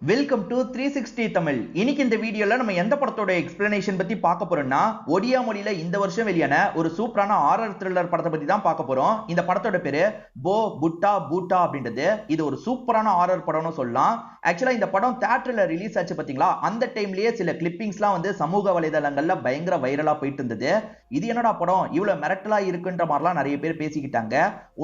Welcome to 360 Tamil. இன்னைக்கு இந்த வீடியோல நம்ம எந்த படத்தோட எக்ஸ்பிளனேஷன் பத்தி பார்க்க போறோம்னா, ஒடியா மொழியில இந்த வருஷம் வெளியான ஒரு சூப்பரான ஹாரர் த்ரில்லர் படத்தை பத்தி தான் பார்க்க போறோம். இந்த படத்தோட பேரு போ புட்டா பூட்டா அப்படின்றது. இது ஒரு சூப்பரான ஹாரர் படம்னு சொல்லலாம். ஆக்சுவலா இந்த படம் தியேட்டர்ல ரிலீஸ் ஆச்சு பாத்தீங்களா, அந்த டைம்லயே சில கிளிப்பிங்ஸ்லாம் வந்து சமூக வலைதளங்கள்ல பயங்கர வைரலா போயிட்டு இருந்தது. இது என்னடா படம் இவ்வளவு மிரட்டலா இருக்குன்ற மாதிரிலாம் நிறைய பேர் பேசிக்கிட்டாங்க.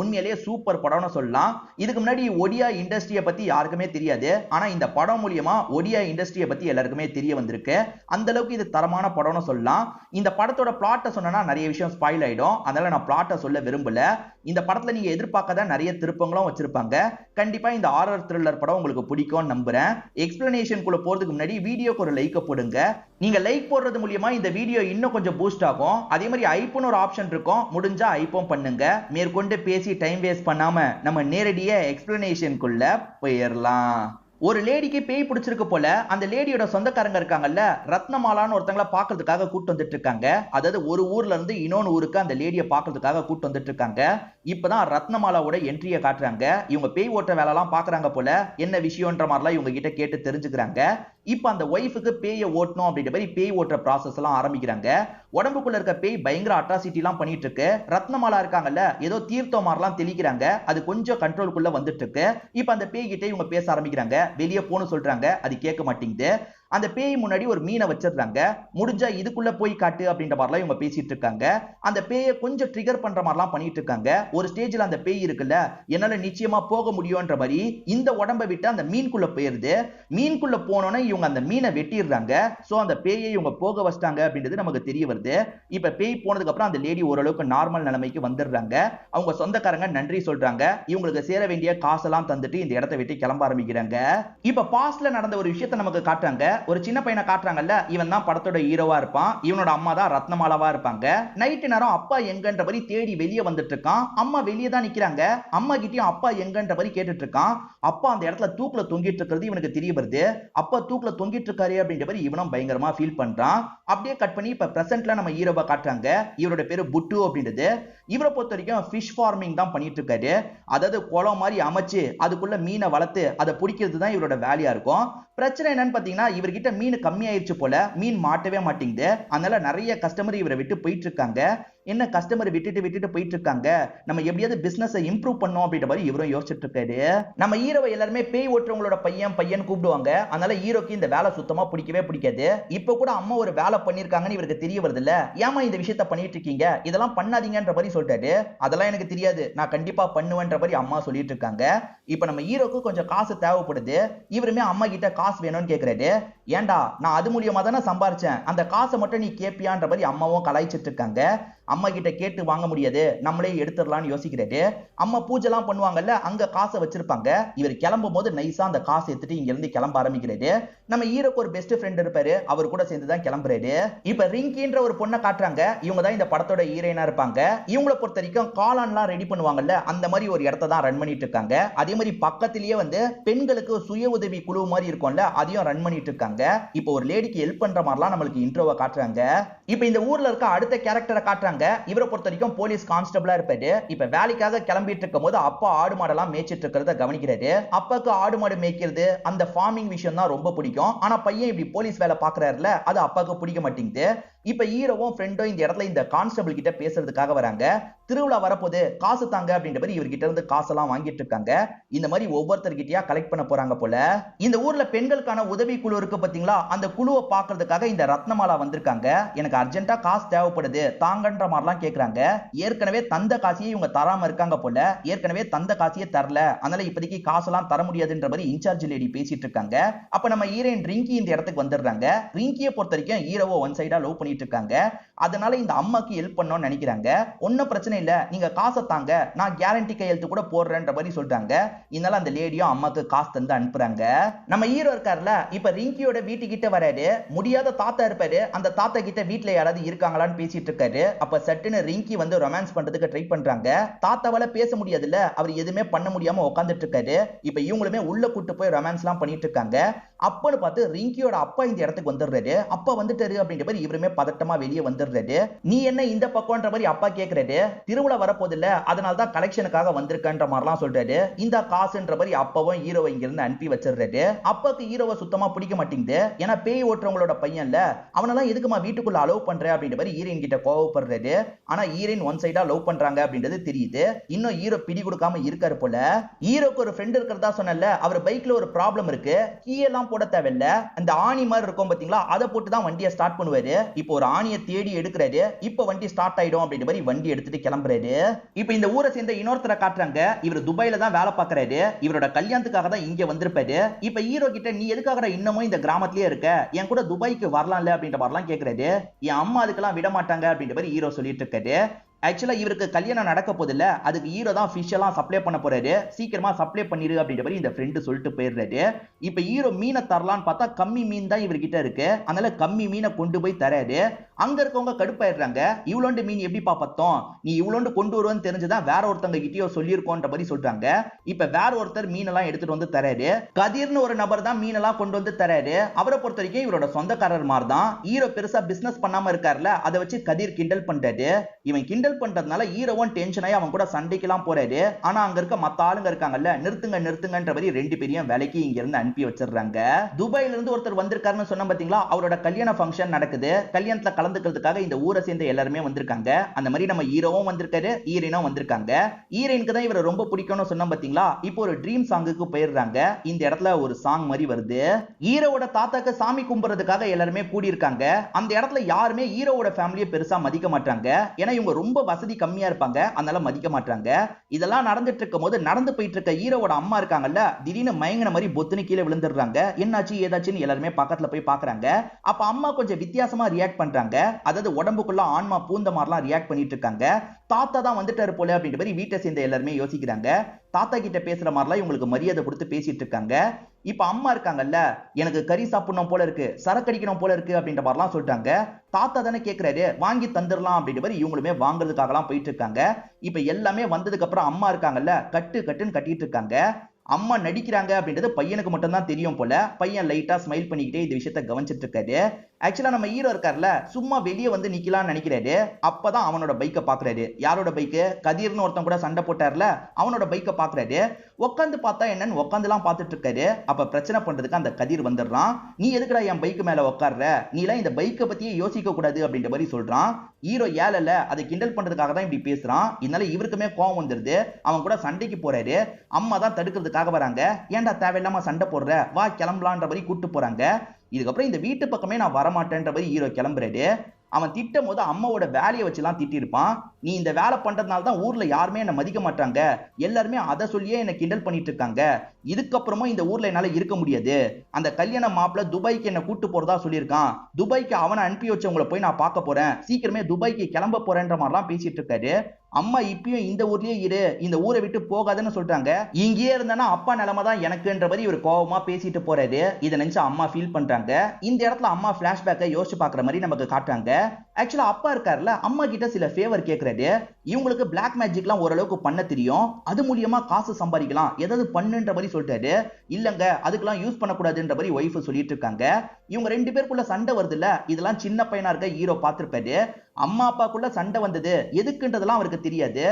உண்மையிலேயே சூப்பர் படம்னு சொல்லலாம். இதுக்கு முன்னாடி ஒடியா இண்டஸ்ட்ரியை பத்தி யாருக்குமே தெரியாது. ஆனா இந்த படம் மூலியமா ஒடியா இண்டஸ்ட்ரியை பத்தி எல்லாருக்குமே தெரிய வந்திருக்கு. அந்த அளவுக்கு இது தரமான படம்னு சொல்லலாம். இந்த படத்தோட பிளாட்டை சொன்னா நிறைய விஷயம் ஸ்பாயில் ஆயிடும். அதனால நான் பிளாட்டை சொல்ல விரும்பல. இந்த படத்துல நீங்க எதிர்பார்க்காத நிறைய திருப்பங்களும் வச்சிருப்பாங்க. கண்டிப்பா இந்த ஹாரர் த்ரில்லர் படம் உங்களுக்கு பிடிக்கும்னு நம்புறேன். எக்ஸ்பிளனேஷன் குள்ள போறதுக்கு முன்னாடி வீடியோக்கு ஒரு லைக் போடுங்க. நீங்க லைக் போடுறது மூலியமா இந்த வீடியோ இன்னும் கொஞ்சம் பூஸ்ட் ஆகும். அதே மாதிரி ஐபோன் ஒரு ஆப்ஷன் இருக்கும், முடிஞ்சா ஐபோன் பண்ணுங்க. மேற்கொண்டு பேசி டைம் வேஸ்ட் பண்ணாம நம்ம நேரடியா எக்ஸ்பிளனேஷனுக்குள்ள போயிடலாம். ஒரு லேடிக்கு பேய் பிடிச்சிருக்கு போல. அந்த லேடியோட சொந்தக்காரங்க இருக்காங்கல்ல, ரத்னமாலான்னு ஒருத்தங்களை பாக்குறதுக்காக கூட்டு வந்துட்டு இருக்காங்க. அதாவது ஒரு ஊர்ல இருந்து இன்னொன்னு ஊருக்கு அந்த லேடியை பாக்குறதுக்காக கூட்டு வந்துட்டு இருக்காங்க. இப்பதான் ரத்னமாலாவோட என்ட்ரியை காட்டுறாங்க. இவங்க பேய் ஓட்டுற வேலை எல்லாம் பாக்குறாங்க போல. என்ன விஷயம்ன்ற மாதிரிலாம் இவங்க கிட்ட கேட்டு தெரிஞ்சுக்கிறாங்க. இப்ப அந்த ஒய்ஃபுக்கு பேயை ஓட்டணும் அப்படின்ற மாதிரி பேய் ஓட்டுற ப்ராசஸ் எல்லாம் ஆரம்பிக்கிறாங்க. உடம்புக்குள்ள இருக்க பேய் பயங்கர அட்ராசிட்டி எல்லாம் பண்ணிட்டு இருக்கு. ரத்னமாலா இருக்காங்கல்ல, ஏதோ தீர்த்தம் மாதிரிலாம் தெளிக்கிறாங்க. அது கொஞ்சம் கண்ட்ரோலுக்குள்ள வந்துட்டு இருக்கு. இப்ப அந்த பேய் கிட்ட இவங்க பேச ஆரம்பிக்கிறாங்க. வெளியே போன்னு சொல்றாங்க, அது கேட்க மாட்டேங்குது. அந்த பேய் முன்னாடி ஒரு மீனை வச்சிடுறாங்க. முடிஞ்சா இதுக்குள்ள போய் காட்டு அப்படின்ற மாதிரிலாம் இவங்க பேசிட்டு இருக்காங்க. அந்த பேயை கொஞ்சம் ட்ரிகர் பண்ற மாதிரிலாம் பண்ணிட்டு இருக்காங்க. ஒரு ஸ்டேஜ்ல அந்த பேய் இருக்குல்ல, என்னால நிச்சயமா போக முடியும்ன்ற மாதிரி இந்த உடம்பை விட்டு அந்த மீன்குள்ள போயிருது. மீன்குள்ள போனோன்னே இவங்க அந்த மீனை வெட்டிடுறாங்க. சோ அந்த பேயை இவங்க போக வச்சிட்டாங்க அப்படின்றது நமக்கு தெரிய வருது. இப்ப பேய் போனதுக்கு அப்புறம் அந்த லேடி ஓரளவுக்கு நார்மல் நிலைமைக்கு வந்துடுறாங்க. அவங்க சொந்தக்காரங்க நன்றி சொல்றாங்க. இவங்களுக்கு சேர வேண்டிய காசெல்லாம் தந்துட்டு இந்த இடத்தை விட்டு கிளம்ப ஆரம்பிக்கிறாங்க. இப்ப பாஸ்ட்ல நடந்த ஒரு விஷயத்தை நமக்கு காட்டுறாங்க. ஒரு சின்ன பையனை காட்டுறாங்கல்ல, இவன் தான் படத்தோட ஹீரோவா இருப்பான். இவனோட அம்மா தான் ரத்னமாலாவா இருப்பாங்க. நைட்டு நேரம் அப்பா எங்கன்ற மாதிரி தேடி வெளியே வந்துட்டு இருக்கான். அம்மா வெளியே தான் நிக்கிறாங்க. அம்மா கிட்டயும் அப்பா எங்கன்ற மாதிரி கேட்டுட்டு இருக்கான். அப்பா அந்த இடத்துல தூக்குல தொங்கிட்டு இருக்கிறது இவனுக்கு தெரிய வருது. அப்பா தூக்குல தொங்கிட்டு இருக்காரு அப்படின்ற மாதிரி இவனும் பயங்கரமா ஃபீல் பண்றான். அப்படியே கட் பண்ணி இப்ப பிரசன்ட்ல நம்ம ஹீரோவா காட்டுறாங்க. இவரோட பேரு புட்டு அப்படின்றது. இவரை பொறுத்த வரைக்கும் ஃபிஷ் ஃபார்மிங் தான் பண்ணிட்டு இருக்காரு. அதாவது குளம் மாதிரி அமைச்சு அதுக்குள்ள மீனை வளர்த்து அதை பிடிக்கிறது தான் இவரோட வேலையா இருக்கும். பிரச்சனை என்னன்னு பாத்தீங்கன்னா, இவர்கிட்ட மீன் கம்மியாயிருச்சு போல. மீன் மாட்டவே மாட்டேங்குது. அதனால நிறைய கஸ்டமர் இவரை விட்டு போயிட்டு இருக்காங்க. என்ன கஸ்டமர் விட்டுட்டு போயிட்டு இருக்காங்க, நம்ம எப்படியாவது பிசினஸ் இம்ப்ரூவ் பண்ணோம் அப்படின்ற மாதிரி இவரும் யோசிச்சுட்டு இருக்காரு. நம்ம ஹீரோவை எல்லாருமே பேய் ஓட்டுறவங்களோட பையன் கூப்பிடுவாங்க. அதனால ஹீரோக்கு இந்த வேலை சுத்தமா பிடிக்கவே பிடிக்காது. இப்ப கூட அம்மா ஒரு வேலை பண்ணிருக்காங்கன்னு இவருக்கு தெரிய வருது இல்ல, ஏமா இந்த விஷயத்த பண்ணிட்டு இருக்கீங்க, இதெல்லாம் பண்ணாதீங்கன்ற மாதிரி சொல்லிட்டாரு. அதெல்லாம் எனக்கு தெரியாது, நான் கண்டிப்பா பண்ணுவேன்ற மாதிரி அம்மா சொல்லிட்டு இருக்காங்க. இப்ப நம்ம ஹீரோக்கு கொஞ்சம் காசு தேவைப்படுது. இவருமே அம்மா கிட்ட காசு வேணும்னு கேக்குறாரு. ஏண்டா, நான் அது மூலியமா தானே சம்பாரிச்சேன், அந்த காசை மட்டும் நீ கேப்பியான்ற மாதிரி அம்மாவும் கலாய்ச்சிட்டு இருக்காங்க. அம்மா கிட்ட கேட்டு வாங்க முடியாது, நம்மளே எடுத்துடலாம்னு யோசிக்கிறாரு. அம்மா பூஜை எல்லாம் பண்ணுவாங்கல்ல, அங்க காசை வச்சிருப்பாங்க. இவர் கிளம்பும் போது நைஸா அந்த காசை எடுத்துட்டு இங்க இருந்து கிளம்ப ஆரம்பிக்கிறாரு. நம்ம ஹீரோக்கு ஒரு பெஸ்ட் ஃப்ரெண்ட் இருப்பாரு, அவர் கூட சேர்ந்து தான் கிளம்புறாரு. இப்ப ரிங்கின்ற ஒரு பொண்ணை காட்டுறாங்க. இவங்க தான் இந்த படத்தோட ஹீரோயினா இருப்பாங்க. இவங்களை பொறுத்த வரைக்கும் காளான்லாம் ரெடி பண்ணுவாங்கல்ல, அந்த மாதிரி ஒரு இடத்தை தான் ரன் பண்ணிட்டு இருக்காங்க. அதே மாதிரி பக்கத்திலேயே வந்து பெண்களுக்கு சுய உதவி குழு மாதிரி இருக்கும்ல, அதையும் ரன் பண்ணிட்டு இருக்காங்க. இப்போ ஒரு லேடிக்கு ஹெல்ப் பண்ற மாதிரிலாம் நம்மளுக்கு இன்ட்ரோவை காட்டுறாங்க. இப்போ இந்த ஊர்ல இருக்க அடுத்த கேரக்டரை காட்டுறாங்க. இவரை பொறுத்த வரைக்கும் போலீஸ் கான்ஸ்டபிளா இருப்பாரு. இப்ப வேலைக்காக கிளம்பிட்டு இருக்கும் போது அப்பா ஆடு மாடெல்லாம் மேய்ச்சிட்டு இருக்கிறத கவனிக்கிறாரு. அப்பாக்கு ஆடு மாடு மேய்க்கிறது, அந்த ஃபார்மிங் விஷயம் தான் ரொம்ப பிடிக்கும். ஆனா பையன் இப்படி போலீஸ் வேலை பாக்குறாருல, அது அப்பாவுக்கு பிடிக்க மாட்டேங்குது. இப்ப ஹீரோவும் ஃப்ரெண்டும் இந்த இடத்துல இந்த கான்ஸ்டபிள் கிட்ட பேசுறதுக்காக வராங்க. திருவிழா வரப்போது, காசு தாங்க அப்படின்ற மாதிரி இவர்கிட்ட இருந்து காசெல்லாம் வாங்கிட்டு இருக்காங்க. இந்த மாதிரி ஒவ்வொருத்தர்கிட்டயா கலெக்ட் பண்ண போறாங்க போல. இந்த ஊர்ல பெண்களுக்கான உதவி குழு இருக்கு பாத்தீங்களா, அந்த குழுவை பாக்குறதுக்காக இந்த ரத்னமாலா வந்திருக்காங்க. எனக்கு அர்ஜென்ட்டா காசு தேவைப்படுது தாங்கன்ற மாதிரிலாம் கேக்குறாங்க. ஏற்கனவே தந்த காசையே இவங்க தராம இருக்காங்க போல. ஏற்கனவே தந்த காசையே தரல, அதனால இப்போதைக்கு காசெல்லாம் தர முடியாதுன்ற மாதிரி இன்சார்ஜ் லேடி பேசிட்டு இருக்காங்க. அப்ப நம்ம ஹீரோயின் ரிங்கி இந்த இடத்துக்கு வந்துடுறாங்க. ரிங்கியை பொறுத்த வரைக்கும் ஹீரோவை ஒன் சைடா லவ் பண்ணிட்டு இருக்காங்க. அதனால இந்த அம்மாக்கு ஹெல்ப் பண்ணணும்னு நினைக்கிறாங்க. ஒன்னும் பிரச்சனை இல்ல, நீங்க காசை தாங்க, நான் கேரண்டி கையெழுத்து கூட போடுறேன்ற மாதிரி சொல்றாங்க. இதனால அந்த லேடியும் அம்மாக்கு காசு தந்து அனுப்புறாங்க. நம்ம ஹீரோ இருக்காருல, இப்ப ரிங்கியோட வீட்டுக்கிட்ட வராரு. முடியாத தாத்தா இருப்பாரு. அந்த தாத்தா கிட்ட வீட்டுல யாராவது இருக்காங்களான்னு பேசிட்டு இருக்காரு. அப்ப சட்டுன்னு ரிங்கி வந்து ரொமான்ஸ் பண்றதுக்கு ட்ரை பண்றாங்க. தாத்தாவால பேச முடியாதுல்ல, அவர் எதுவுமே பண்ண முடியாம உட்காந்துட்டு இருக்காரு. இப்ப இவங்களுமே உள்ள கூட்டு போய் ரொமான்ஸ் எல்லாம் பண்ணிட்டு இருக்காங்க. அப்பன்னு பார்த்து ரிங்கியோட அப்பா இந்த இடத்துக்கு வந்துடுறாரு. அப்பா வந்துட்டாரு அப்படின்ற மாதிரி இவருமே பதட்டமா வெளியே வந்துடுறாரு. நீ என்ன இந்த பக்கம்ன்ற மாதிரி அப்பா கேக்குறாரு. திருவிழா வரப்போதில்ல, அதனால தான் கலெக்ஷனுக்காக வந்திருக்கன்ற மாதிரிலாம் சொல்றாரு. இந்த காசுன்ற மாதிரி அப்பாவும் ஹீரோவை இங்க இருந்து அனுப்பி வச்சிடுறாரு. அப்பாக்கு ஹீரோவை சுத்தமா பிடிக்க மாட்டேங்குது. ஏன்னா பேய் ஓட்டுறவங்களோட பையன்ல, அவனெல்லாம் எதுக்குமா வீட்டுக்குள்ள அலோவ் பண்ற அப்படின்ற மாதிரி ஹீரோயின் கிட்ட கோவப்படுறாரு. ஆனா ஹீரோயின் ஒன் சைடா லவ் பண்றாங்க அப்படின்றது தெரியுது. இன்னும் ஹீரோ பிடி கொடுக்காம இருக்காரு போல. ஹீரோக்கு ஒரு ஃப்ரெண்ட் இருக்கிறதா சொன்னல, அவர் பைக்ல ஒரு ப்ராப்ளம் இருக்கு. கீ எல்லாம் போட தேவையில்ல, அந்த ஆணி மாதிரி இருக்கும் பாத்தீங்களா, அதை போட்டு தான் வண்டியை ஸ்டார்ட் பண்ணுவாரு. இப்போ ஒரு ஆணியை தேடி எடுக்கிறாரு. இப்போ வண்டி ஸ்டார்ட் ஆயிடும் அப்படின்ற மாதிரி வண்டி எடுத்துட்டு கிளம்புறாரு. இப்போ இந்த ஊரை சேர்ந்த இன்னொருத்தரை காட்டுறாங்க. இவர் துபாயில தான் வேலை பார்க்கறாரு. இவரோட கல்யாணத்துக்காக தான் இங்க வந்திருப்பாரு. இப்போ ஹீரோ கிட்ட நீ எதுக்காக இன்னமும் இந்த கிராமத்திலேயே இருக்க, என் கூட துபாய்க்கு வரலாம்ல அப்படின்ற மாதிரிலாம் கேட்கறாரு. என் அம்மா அதுக்கெல்லாம் விட மாட்டாங்க அப்படின்ற மாதிரி ஹீரோ சொல்லிட்டு இருக்காரு. ஆக்சுவலா இவருக்கு கல்யாணம் நடக்க போதில்ல, அதுக்கு ஹீரோ தான் ஃபிஷ் எல்லாம் சப்ளை பண்ண போறாரு. சீக்கிரமா சப்ளை பண்ணிரு அப்படின்ற மாதிரி இந்த ஃப்ரெண்ட் சொல்லிட்டு போயிடுறாரு. இப்ப ஹீரோ மீனை தரலான்னு பார்த்தா கம்மி மீன் தான் இவர்கிட்ட இருக்கு. அதனால கம்மி மீனை கொண்டு போய் தராரு. அங்க இருக்கவங்க கடுப்பாயிடுறாங்க. இவ்வளோண்டு மீன் எப்படிப்பா பத்தோம், நீ இவ்வளோண்டு கொண்டு வருவேன்னு தெரிஞ்சுதான் வேற ஒருத்தவங்க கிட்டயோ சொல்லியிருக்கோன்ற மாதிரி சொல்றாங்க. இப்ப வேற ஒருத்தர் மீனெல்லாம் எடுத்துட்டு வந்து தராரு. கதிர்னு ஒரு நபர் தான் மீனெல்லாம் கொண்டு வந்து தராரு. அவரை பொறுத்த வரைக்கும் இவரோட சொந்தக்காரர் மாதிரி தான். ஹீரோ பெருசா பிசினஸ் பண்ணாம இருக்காருல, அதை வச்சு கதிர் கிண்டல் பண்றாரு. இவன் கிண்டல் பண்றதுனால ஹீரோவும் டென்ஷன் ஆகி அவன் கூட சண்டைக்கெல்லாம் போறாரு. ஆனா அங்க இருக்க மத்த ஆளுங்க இருக்காங்கல்ல, நிறுத்துங்க நிறுத்துங்கன்ற மாதிரி ரெண்டு பேரையும் வேலைக்கு இங்க இருந்து அனுப்பி வச்சிடுறாங்க. துபாயில இருந்து ஒருத்தர் வந்திருக்காருன்னு சொன்ன பாத்தீங்களா, அவரோட கல்யாண ஃபங்க்ஷன் நடக்குது. கல்யாணத்துல கலந்துக்கிறதுக்காக இந்த ஊரை சேர்ந்த எல்லாருமே வந்திருக்காங்க. அந்த மாதிரி நம்ம ஹீரோவும் வந்திருக்காரு, ஹீரோயினும் வந்திருக்காங்க. ஹீரோயினுக்கு தான் இவரை ரொம்ப பிடிக்கும்னு சொன்ன பாத்தீங்களா, இப்போ ஒரு ட்ரீம் சாங்குக்கு போயிடுறாங்க. இந்த இடத்துல ஒரு சாங் மாதிரி வருது. ஹீரோவோட தாத்தாக்கு சாமி கும்பிடுறதுக்காக எல்லாருமே கூடி இருக்காங்க. அந்த இடத்துல யாருமே ஹீரோவோட ஃபேமிலியை பெருசா மதிக்க மாட்டாங்க. ஏன்னா இவங்க ரொம்ப வசதி கம்மியா இருப்பாங்க, அதனால மதிக்க மாட்டாங்க. இதெல்லாம் நடந்துட்டு இருக்கும் போது நடந்து போயிட்டு இருக்க ஹீரோவோட அம்மா இருக்காங்கல்ல, திடீர்னு மயங்கின மாதிரி பொத்துன்னு கீழே விழுந்துடுறாங்க. என்னாச்சு ஏதாச்சுன்னு எல்லாருமே பக்கத்துல போய் பாக்குறாங்க. அப்ப அம்மா கொஞ்சம் வித்தியாசமா ரியாக்ட் பண்றாங்க. அதாவது உடம்புக்குள்ள ஆன்மா பூந்த மாதிரிலாம் ரியாக்ட் பண்ணிட்டு இருக்காங்க. தாத்தா தான் வந்துட்டாரு போல அப்படின்ற மாதிரி வீட்டை சேர்ந்த எல்லாருமே யோசிக்கிறாங்க. தாத்தா கிட்ட பேசுற மாதிரிலாம் இவங்களுக்கு மரியாதை கொடுத்து பேசிட்டு இருக்காங்க. இப்ப அம்மா இருக்காங்கல்ல, எனக்கு கறி சாப்பிடணும் போல இருக்கு, சரக்கடிக்கணும் போல இருக்கு அப்படின்ற மாதிரிலாம் சொல்லிட்டாங்க. தாத்தா தானே கேட்கிறாரு, வாங்கி தந்துடலாம் அப்படின்ற மாதிரி இவங்களுமே வாங்குறதுக்காகலாம் போயிட்டு இருக்காங்க. இப்ப எல்லாமே வந்ததுக்கு அப்புறம் அம்மா இருக்காங்கல்ல, கட்டு கட்டுன்னு கட்டிட்டு இருக்காங்க. அம்மா நடிக்கிறாங்க அப்படின்றது பையனுக்கு மட்டும் தான் தெரியும் போல. பையன் லைட்டா ஸ்மைல் பண்ணிக்கிட்டே இந்த விஷயத்த கவனிச்சிட்டு இருக்காரு. ஆக்சுவலா நம்ம ஹீரோ இருக்கார்ல, சும்மா வெளியே வந்து நிக்கலாம்னு நினைக்கிறாரு. அப்பதான் அவனோட பைக்கை பாக்குறாரு. யாரோட பைக்கு, கதிர்னு ஒருத்தன் கூட சண்டை போட்டார்ல, அவனோட பைக்கை பாக்குறாரு. உட்காந்து பார்த்தா என்னன்னு உட்காந்துலாம் பார்த்துட்டு இருக்காரு. அப்ப பிரச்சனை பண்றதுக்கு அந்த கதிர் வந்துடுறான். நீ எதுக்குடா என் பைக்கு மேல உட்கார்ற, நீ எல்லாம் இந்த பைக்கை பத்தியே யோசிக்க கூடாது அப்படின்ற மாதிரி சொல்றான். ஹீரோ ஏழல அதை கிண்டல் பண்றதுக்காக தான் இப்படி பேசுறான். இதனால இவருக்குமே கோவம் வந்துருது. அவன் கூட சண்டைக்கு போறாரு. அம்மா தான் தடுக்கிறதுக்காக வராங்க. ஏன்டா தேவையில்லாம சண்டை போடுற, வா கிளம்பலான்ற மாதிரி கூட்டு போறாங்க. இதுக்கப்புறம் இந்த வீட்டு பக்கமே நான் வரமாட்டேன்ற மாதிரி ஹீரோ கிளம்புறாரு. அவன் திட்டும் போது அம்மாவோட வேலையை வச்சுலாம் திட்டிருப்பான். நீ இந்த வேலை பண்றதுனால தான் ஊர்ல யாருமே என்ன மதிக்க மாட்டாங்க, எல்லாருமே அதை சொல்லியே என்ன கிண்டல் பண்ணிட்டு இருக்காங்க. இதுக்கப்புறமும் இந்த ஊர்ல என்னால இருக்க முடியாது. அந்த கல்யாண மாப்பிள்ள துபாய்க்கு என்ன கூட்டு போறதா சொல்லியிருக்கான். துபாய்க்கு அவனை அனுப்பி வச்சவங்களை போய் நான் பார்க்க போறேன். சீக்கிரமே துபாய்க்கு கிளம்ப போறேன்ற மாதிரிலாம் பேசிட்டு இருக்காரு. அம்மா இப்பயும் இந்த ஊர்லயே இரு, இந்த ஊரை விட்டு போகாதுன்னு சொல்றாங்க. இங்கேயே இருந்தானா அப்பா நிலைமை தான் எனக்குன்ற மாதிரி இவர் கோவமா பேசிட்டு போறாரு. இதை நினைச்சு அம்மா ஃபீல் பண்றாங்க. இந்த இடத்துல அம்மா பிளாஷ்பேக்கை யோசிச்சு பாக்குற மாதிரி நமக்கு காட்டுறாங்க. ஆக்சுவலா அப்பா இருக்காருல, அம்மா கிட்ட சில ஃபேவர் கேட்கறாரு. இவங்களுக்கு பிளாக் மேஜிக்லாம் ஓரளவுக்கு பண்ண தெரியும், அது மூலியமா காசு சம்பாதிக்கலாம், ஏதாவது பண்ணுன்ற மாதிரி சொல்லிட்டாரு. இல்லங்க அதுக்கெல்லாம் யூஸ் பண்ணக்கூடாதுன்ற மாதிரி ஒய்ஃப் சொல்லிட்டு இருக்காங்க. இவங்க ரெண்டு பேருக்குள்ள சண்டை வருது இல்ல, இதெல்லாம் சின்ன பையனா இருக்க ஹீரோ பார்த்திருப்பாரு. அம்மா அப்பாக்குள்ள சண்டை வந்தது எதுக்குன்றதெல்லாம் அவருக்கு தெரியாது.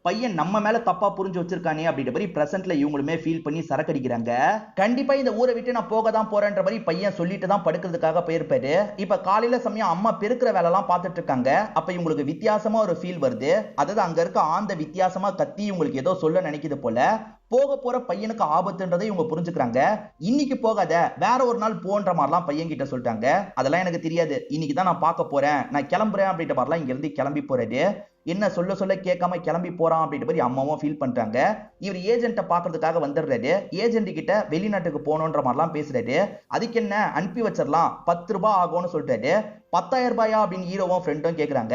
பையன் நம்ம மேல தப்பா புரிஞ்சு வச்சிருக்கானே அப்படின்ற மாதிரி பிரசன்ட்ல இவங்களுமே ஃபீல் பண்ணி சரக்கடிக்கிறாங்க. கண்டிப்பா இந்த ஊரை விட்டு நான் போக தான் போறேன்ற மாதிரி பையன் சொல்லிட்டு தான் படுக்கிறதுக்காக போயிருப்பாரு. இப்ப காலையில சமயம் அம்மா பெருக்கிற வேலை எல்லாம் பார்த்துட்டு இருக்காங்க. அப்ப இவங்களுக்கு வித்தியாசமா ஒரு ஃபீல் வருது. அதாவது அங்க இருக்க ஆந்த வித்தியாசமா கத்தி இவங்களுக்கு ஏதோ சொல்ல நினைக்குது போல. போக போற பையனுக்கு ஆபத்துன்றதை இவங்க புரிஞ்சுக்கிறாங்க. இன்னைக்கு போகாத, வேற ஒரு நாள் போன்ற மாதிரிலாம் பையன் கிட்ட சொல்லிட்டாங்க. அதெல்லாம் எனக்கு தெரியாது, இன்னைக்கு தான் நான் பார்க்க போறேன், நான் கிளம்புறேன் அப்படின்ற மாதிரிலாம் இங்க இருந்து கிளம்பி போறாரு. என்ன சொல்ல சொல்ல கேட்காம கிளம்பி போறான் அப்படின்ற மாதிரி அம்மாவும் ஃபீல் பண்றாங்க. இவர் ஏஜென்ட்டை பாக்குறதுக்காக வந்துடுறாரு. ஏஜென்ட் கிட்ட வெளிநாட்டுக்கு போகணுன்ற மாதிரிலாம் பேசுறாரு. அதுக்கு என்ன அனுப்பி வச்சிடலாம், 10 ரூபாய் ஆகும்னு சொல்லிட்டாரு. 10,000 ரூபாயா அப்படின்னு ஹீரோவும் ஃப்ரெண்டும் கேக்குறாங்க.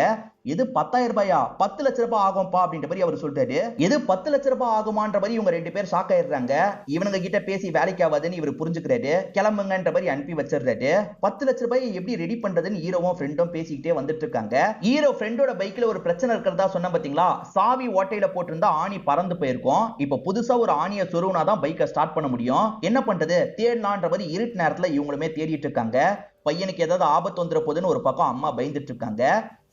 எது 10,000 ரூபாயா, 10 லட்ச ரூபாய் ஆகும்பா அப்படின்ற மாதிரி அவர் சொல்றாரு. எது 10 லட்ச ரூபாய் ஆகுமான்ற மாதிரி இவங்க ரெண்டு பேர் ஷாக் ஆயிடுறாங்க. இவனுங்க கிட்ட பேசி வேலைக்கு ஆகாதுன்னு இவர் புரிஞ்சுக்கிறாரு. கிளம்புங்கன்ற மாதிரி அனுப்பி வச்சிடுறாரு. 10 லட்ச ரூபாய் எப்படி ரெடி பண்றதுன்னு ஹீரோவும் ஃப்ரெண்டும் பேசிக்கிட்டே வந்துட்டு இருக்காங்க. ஹீரோ ஃப்ரெண்டோட பைக்ல ஒரு பிரச்சனை இருக்கிறதா சொன்ன பாத்தீங்களா, சாவி ஓட்டையில போட்டிருந்தா ஆணி பறந்து போயிருக்கும். இப்ப புதுசா ஒரு ஆணியை சொருவுனாதான் பைக்கை ஸ்டார்ட் பண்ண முடியும். என்ன பண்றது தேடலான்ற மாதிரி இருட்டு நேரத்துல இவங்களுமே தேடிட்டு இருக்காங்க. பையனுக்கு ஏதாவது ஆபத்து வந்துட போதுன்னு ஒரு பக்கம் அம்மா பயந்துட்டு இருக்காங்க.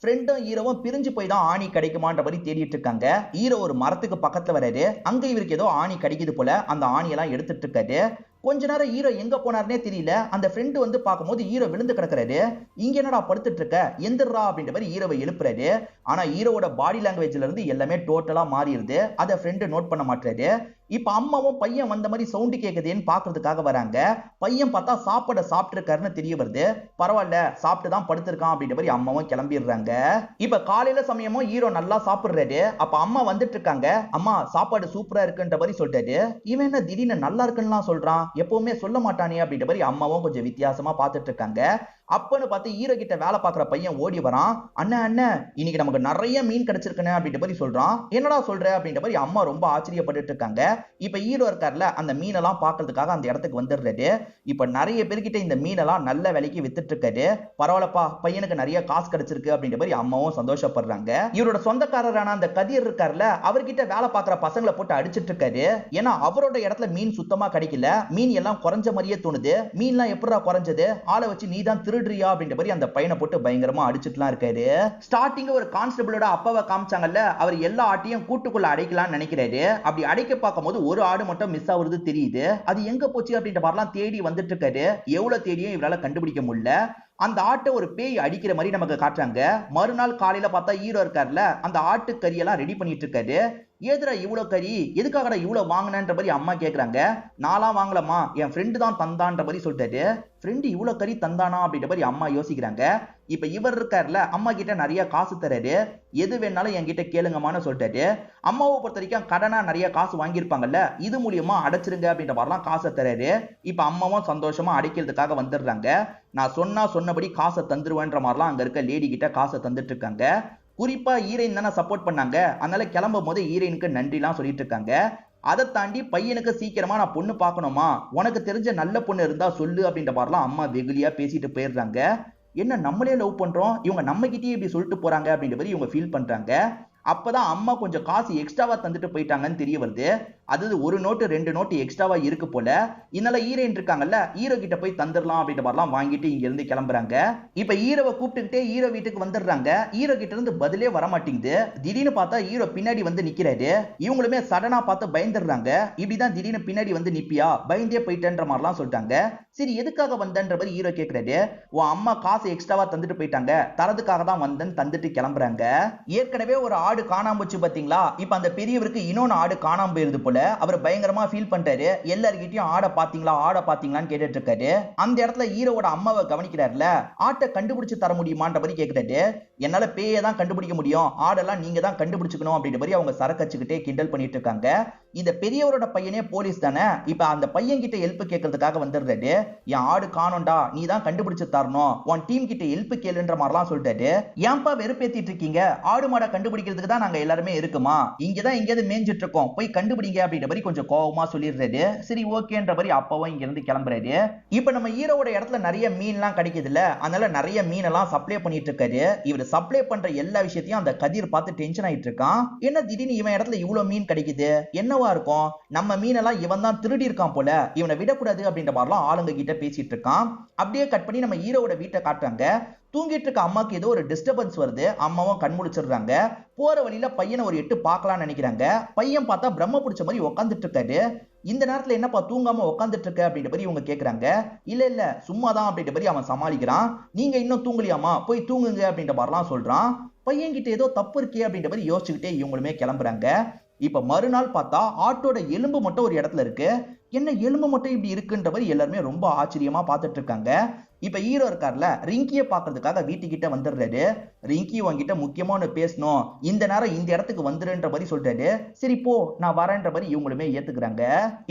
ஃப்ரெண்டும் ஹீரோவும் பிரிஞ்சு போய் தான் ஆணி கிடைக்குமான்ற மாதிரி தேடிட்டு இருக்காங்க. ஹீரோ ஒரு மரத்துக்கு பக்கத்துல வராரு. அங்க இவருக்கு ஏதோ ஆணி கிடைக்குது போல. அந்த ஆணியெல்லாம் எடுத்துட்டு இருக்காரு. கொஞ்ச நேரம் ஹீரோ எங்க போனார்னே தெரியல. அந்த ஃப்ரெண்டு வந்து பார்க்கும்போது ஹீரோ விழுந்து கிடக்குறாரு. இங்க என்னடா படுத்துட்டு இருக்க, எந்திரா அப்படின்ற மாதிரி ஹீரோவை எழுப்புறாரு. ஆனா ஹீரோவோட பாடி லாங்குவேஜ்ல இருந்து எல்லாமே டோட்டலா மாறிடுது. அதை ஃப்ரெண்டு நோட் பண்ண மாட்டாரு. இப்ப அம்மாவும் பையன் வந்த மாதிரி சவுண்ட் கேக்குதுன்னு பாக்குறதுக்காக வராங்க. பையன் பார்த்தா சாப்பாட சாப்பிட்டு இருக்காருன்னு தெரிய வருது. பரவாயில்ல, சாப்பிட்டு தான் படுத்திருக்கான் அப்படின்ற மாதிரி அம்மாவும் கிளம்பிடுறாங்க. இப்ப காலையில சமயமும் ஹீரோ நல்லா சாப்பிடுறாரு. அப்ப அம்மா வந்துட்டு இருக்காங்க. அம்மா சாப்பாடு சூப்பரா இருக்குன்ற மாதிரி சொல்றாரு. இவன் என்ன திடீர்னு நல்லா இருக்குன்னு சொல்றான், எப்பவுமே சொல்ல மாட்டானே அப்படின்ற மாதிரி அம்மாவும் கொஞ்சம் வித்தியாசமா பார்த்துட்டு இருக்காங்க. அப்பன்னு பார்த்து ஹீரோ கிட்ட வேலை பார்க்குற பையன் ஓடி வரான். அண்ணன் அண்ணன், இன்னைக்கு நமக்கு நிறைய மீன் கிடைச்சிருக்குன்னு அப்படின்ற மாதிரி சொல்றான். என்னடா சொல்ற அப்படின்ற மாதிரி அம்மா ரொம்ப ஆச்சரியப்பட்டு இருக்காங்க. இப்ப ஹீரோ இருக்கார்ல, அந்த மீனெல்லாம் பார்க்கறதுக்காக அந்த இடத்துக்கு வந்துடுறாரு. இப்ப நிறைய பேர்கிட்ட இந்த மீனெல்லாம் நல்ல விலைக்கு வித்துட்டு இருக்காரு. பரவாயில்லப்பா, பையனுக்கு நிறைய காசு கிடைச்சிருக்கு அப்படின்ற மாதிரி அம்மாவும் சந்தோஷப்படுறாங்க. இவரோட சொந்தக்காரரான அந்த கதிர் இருக்கார்ல, அவர்கிட்ட வேலை பார்க்குற பசங்களை போட்டு அடிச்சிட்டு இருக்காரு. ஏன்னா அவரோட இடத்துல மீன் சுத்தமா கிடைக்கல. மீன் எல்லாம் குறைஞ்ச மாதிரியே தோணுது. மீன்லாம் எப்படா குறைஞ்சது, ஆளை வச்சு நீ தான் திருடுறியா அப்படின்ற மாதிரி அந்த பையனை போட்டு பயங்கரமா அடிச்சுட்டுலாம் இருக்காரு. ஸ்டார்டிங் ஒரு கான்ஸ்டபிளோட அப்பாவை காமிச்சாங்கல்ல, அவர் எல்லா ஆட்டையும் கூட்டுக்குள்ள அடைக்கலாம்னு நினைக்கிறாரு. அப்படி அடைக்க பார்க்கும்போது ஒரு ஆடு மட்டும் மிஸ் ஆகுறது தெரியுது. அது எங்க போச்சு அப்படின்ற மாதிரிலாம் தேடி வந்துட்டு இருக்காரு. எவ்வளவு தேடியும் இவரால கண்டுபிடிக்க முடியல. அந்த ஆட்டை ஒரு பேய் அடிக்கிற மாதிரி நமக்கு காட்டுறாங்க. மறுநாள் காலையில பார்த்தா ஹீரோ இருக்காருல, அந்த ஆட்டு கறியெல்லாம் ரெடி பண்ணிட்டு இருக்காரு. ஏதுடா இவ்வளவு கறி, எதுக்காகடா இவ்வளவு வாங்கினன்ற மாதிரி அம்மா கேக்குறாங்க. நான்லாம் வாங்கலமா, என் ஃப்ரெண்டு தான் தந்தான்ற மாதிரி சொல்லிட்டாரு. ஃப்ரெண்டு இவ்வளவு கறி தந்தானா அப்படின்ற மாதிரி அம்மா யோசிக்கிறாங்க. இப்ப இவர் இருக்காருல, அம்மா கிட்ட நிறைய காசு தராரு. எது வேணாலும் என்கிட்ட கேளுங்கம்மான்னு சொல்லிட்டாரு. அம்மாவை பொறுத்த வரைக்கும் கடனா நிறைய காசு வாங்கியிருப்பாங்கல்ல, இது மூலியமா அடைச்சிருங்க அப்படின்ற மாதிரிலாம் காசை தராரு. இப்ப அம்மாவும் சந்தோஷமா அடைக்கிறதுக்காக வந்துடுறாங்க. நான் சொன்னபடி காசை தந்துருவேன்ற மாதிரிலாம் அங்க இருக்க லேடி கிட்ட காசை தந்துட்டு இருக்காங்க. குறிப்பா ஹீரோயின் தானே சப்போர்ட் பண்ணாங்க, அதனால கிளம்பும் போது ஹீரோயினுக்கு நன்றிலாம் சொல்லிட்டு இருக்காங்க. அதை தாண்டி பையனுக்கு சீக்கிரமா நான் பொண்ணு பார்க்கணுமா, உனக்கு தெரிஞ்ச நல்ல பொண்ணு இருந்தா சொல்லு அப்படின்ற மாதிரிலாம் அம்மா வெகுலியா பேசிட்டு போயிடுறாங்க. என்ன நம்மளே லவ் பண்றோம், இவங்க நம்ம கிட்டயே இப்படி சொல்லிட்டு போறாங்க அப்படின்ற மாதிரி இவங்க ஃபீல் பண்றாங்க. அப்பதான் அம்மா கொஞ்சம் காசு எக்ஸ்ட்ராவா தந்துட்டு போயிட்டாங்கன்னு தெரிய வருது. அது ஒரு நோட்டு 2 நோட்டு எக்ஸ்ட்ராவா இருக்கு போல. இதனால ஹீரோயின் இருக்காங்கல்ல, ஹீரோ கிட்ட போய் தந்துடலாம் அப்படின்ற மாதிரிலாம் வாங்கிட்டு இங்க இருந்து கிளம்புறாங்க. இப்ப ஹீரோவை கூப்பிட்டுக்கிட்டே ஹீரோ வீட்டுக்கு வந்துடுறாங்க. ஹீரோ கிட்ட இருந்து பதிலே வர மாட்டேங்குது. திடீர்னு பார்த்தா ஹீரோ பின்னாடி வந்து நிக்கிறாரு. இவங்களுமே சடனா பார்த்து பயந்துடுறாங்க. இப்படிதான் திடீர்னு பின்னாடி வந்து நிப்பியா, பயந்தே போயிட்டேன்ற மாதிரிலாம் சொல்லிட்டாங்க. சரி எதுக்காக வந்தன்ற மாதிரி ஹீரோ கேட்கிறாரு. உன் அம்மா காசு எக்ஸ்ட்ராவா தந்துட்டு போயிட்டாங்க, தரதுக்காக தான் வந்தேன்னு தந்துட்டு கிளம்புறாங்க. ஏற்கனவே ஒரு ஆடு காணாம போச்சு பாத்தீங்களா, இப்ப அந்த பெரியவருக்கு இன்னொன்னு ஆடு காணாம போயிருது போல. அவர் பயங்கரமா ஃபீல் பண்றாரு. எல்லார்கிட்டயும் ஆட பாத்தீங்களான்னு கேட்டுட்டு இருக்காரு. அந்த இடத்துல ஹீரோவோட அம்மாவை கவனிக்கிறாருல, ஆட்டை கண்டுபிடிச்சு தர முடியுமான்ற மாதிரி கேக்குறாரு. என்னால பேயை தான் கண்டுபிடிக்க முடியும், ஆடெல்லாம் நீங்க தான் கண்டுபிடிச்சுக்கணும் அப்படின்ற மாதிரி அவங்க சரக்கச்சுக்கிட்டே கிண்டல் பண்ணிட்டு இருக்காங்க. இந்த பெரியவரோட பையனே போலீஸ் தானே, இப்ப அந்த பையன் கிட்ட ஹெல்ப் கேட்கறதுக்காக வந்துடுறாரு. என் ஆடு காணோண்டா, நீ தான் கண்டுபிடிச்சு தரணும், உன் டீம் கிட்ட ஹெல்ப் கேளுன்ற மாதிரிலாம் சொல்லிட்டாரு. ஏன்பா வெறுப்பேத்திட்டு இருக்கீங்க, ஆடு மாடை கண்டுபிடிக்கிறதுக்கு தான் நாங்க எல்லாருமே இருக்குமா, இங்கதான் எங்கேயாவது மேய்ஞ்சிட்டு இருக்கோம், போய் கண்டுபிடிங்க அப்படின்ற மாதிரி கொஞ்சம் கோவமா சொல்லிடுறாரு. சரி ஓகேன்ற மாதிரி அப்பாவும் இங்க இருந்து கிளம்புறாரு. இப்ப நம்ம ஹீரோவோட இடத்துல நிறைய மீன்லாம் கிடைக்குதுல்ல, அதனால நிறைய மீனெல்லாம் சப்ளை பண்ணிட்டு இருக்காரு. இவர் சப்ளை பண்ற எல்லா விஷயத்தையும் அந்த கதிர் பார்த்து டென்ஷன் ஆயிட்டு இருக்கான். என்ன திடீர்னு இவன் இடத்துல இவ்வளவு மீன் கிடைக்குது, என்னவா இருக்கும், நம்ம மீனெல்லாம் இவன் தான் திருடி இருக்கான் போல, இவனை விடக்கூடாது அப்படின்ற மாதிரிலாம் ஆளுங்க கிட்ட பேசிட்டு இருக்கான். அப்படியே கட் பண்ணி நம்ம ஹீரோவோட வீட்டை காட்டுறாங்க. தூங்கிட்டு இருக்க அம்மாக்கு ஏதோ ஒரு டிஸ்டர்பன்ஸ் வருது. அம்மாவும் கண் முழிச்சிடுறாங்க. போற வழியில பையனை ஒரு எட்டு பார்க்கலாம்னு நினைக்கிறாங்க. பையன் பார்த்தா பிரம்ம பிடிச்ச மாதிரி உட்காந்துட்டு இருக்காரு. இந்த நேரத்துல என்னப்பா தூங்காம உட்காந்துட்டு இருக்க அப்படின்ற மாதிரி இவங்க கேக்குறாங்க. இல்ல சும்மாதான் அப்படின்ற மாதிரி அவன் சமாளிக்கிறான். நீங்க இன்னும் தூங்கலையாமா, போய் தூங்குங்க அப்படின்ற மாதிரிலாம் சொல்றான். பையன் கிட்ட ஏதோ தப்பு இருக்கே அப்படின்ற மாதிரி யோசிச்சுக்கிட்டே இவங்களுமே கிளம்புறாங்க. இப்ப மறுநாள் பார்த்தா ஆட்டோட எலும்பு மட்டும் ஒரு இடத்துல இருக்கு. என்ன எலும்பு மட்டும் இப்படி இருக்குன்ற மாதிரி எல்லாருமே ரொம்ப ஆச்சரியமா பார்த்துட்டு இருக்காங்க. இப்ப ஹீரோ இருக்கார்ல, ரிங்கியை பாக்குறதுக்காக வீட்டுக்கிட்ட வந்துடுறாரு. ரிங்கி உங்ககிட்ட முக்கியமான பேசணும், இந்த நேரம் இந்த இடத்துக்கு வந்துருன்ற மாதிரி சொல்றாரு. சரி போ, நான் வரேன்ற மாதிரி இவங்களுமே ஏத்துக்கிறாங்க.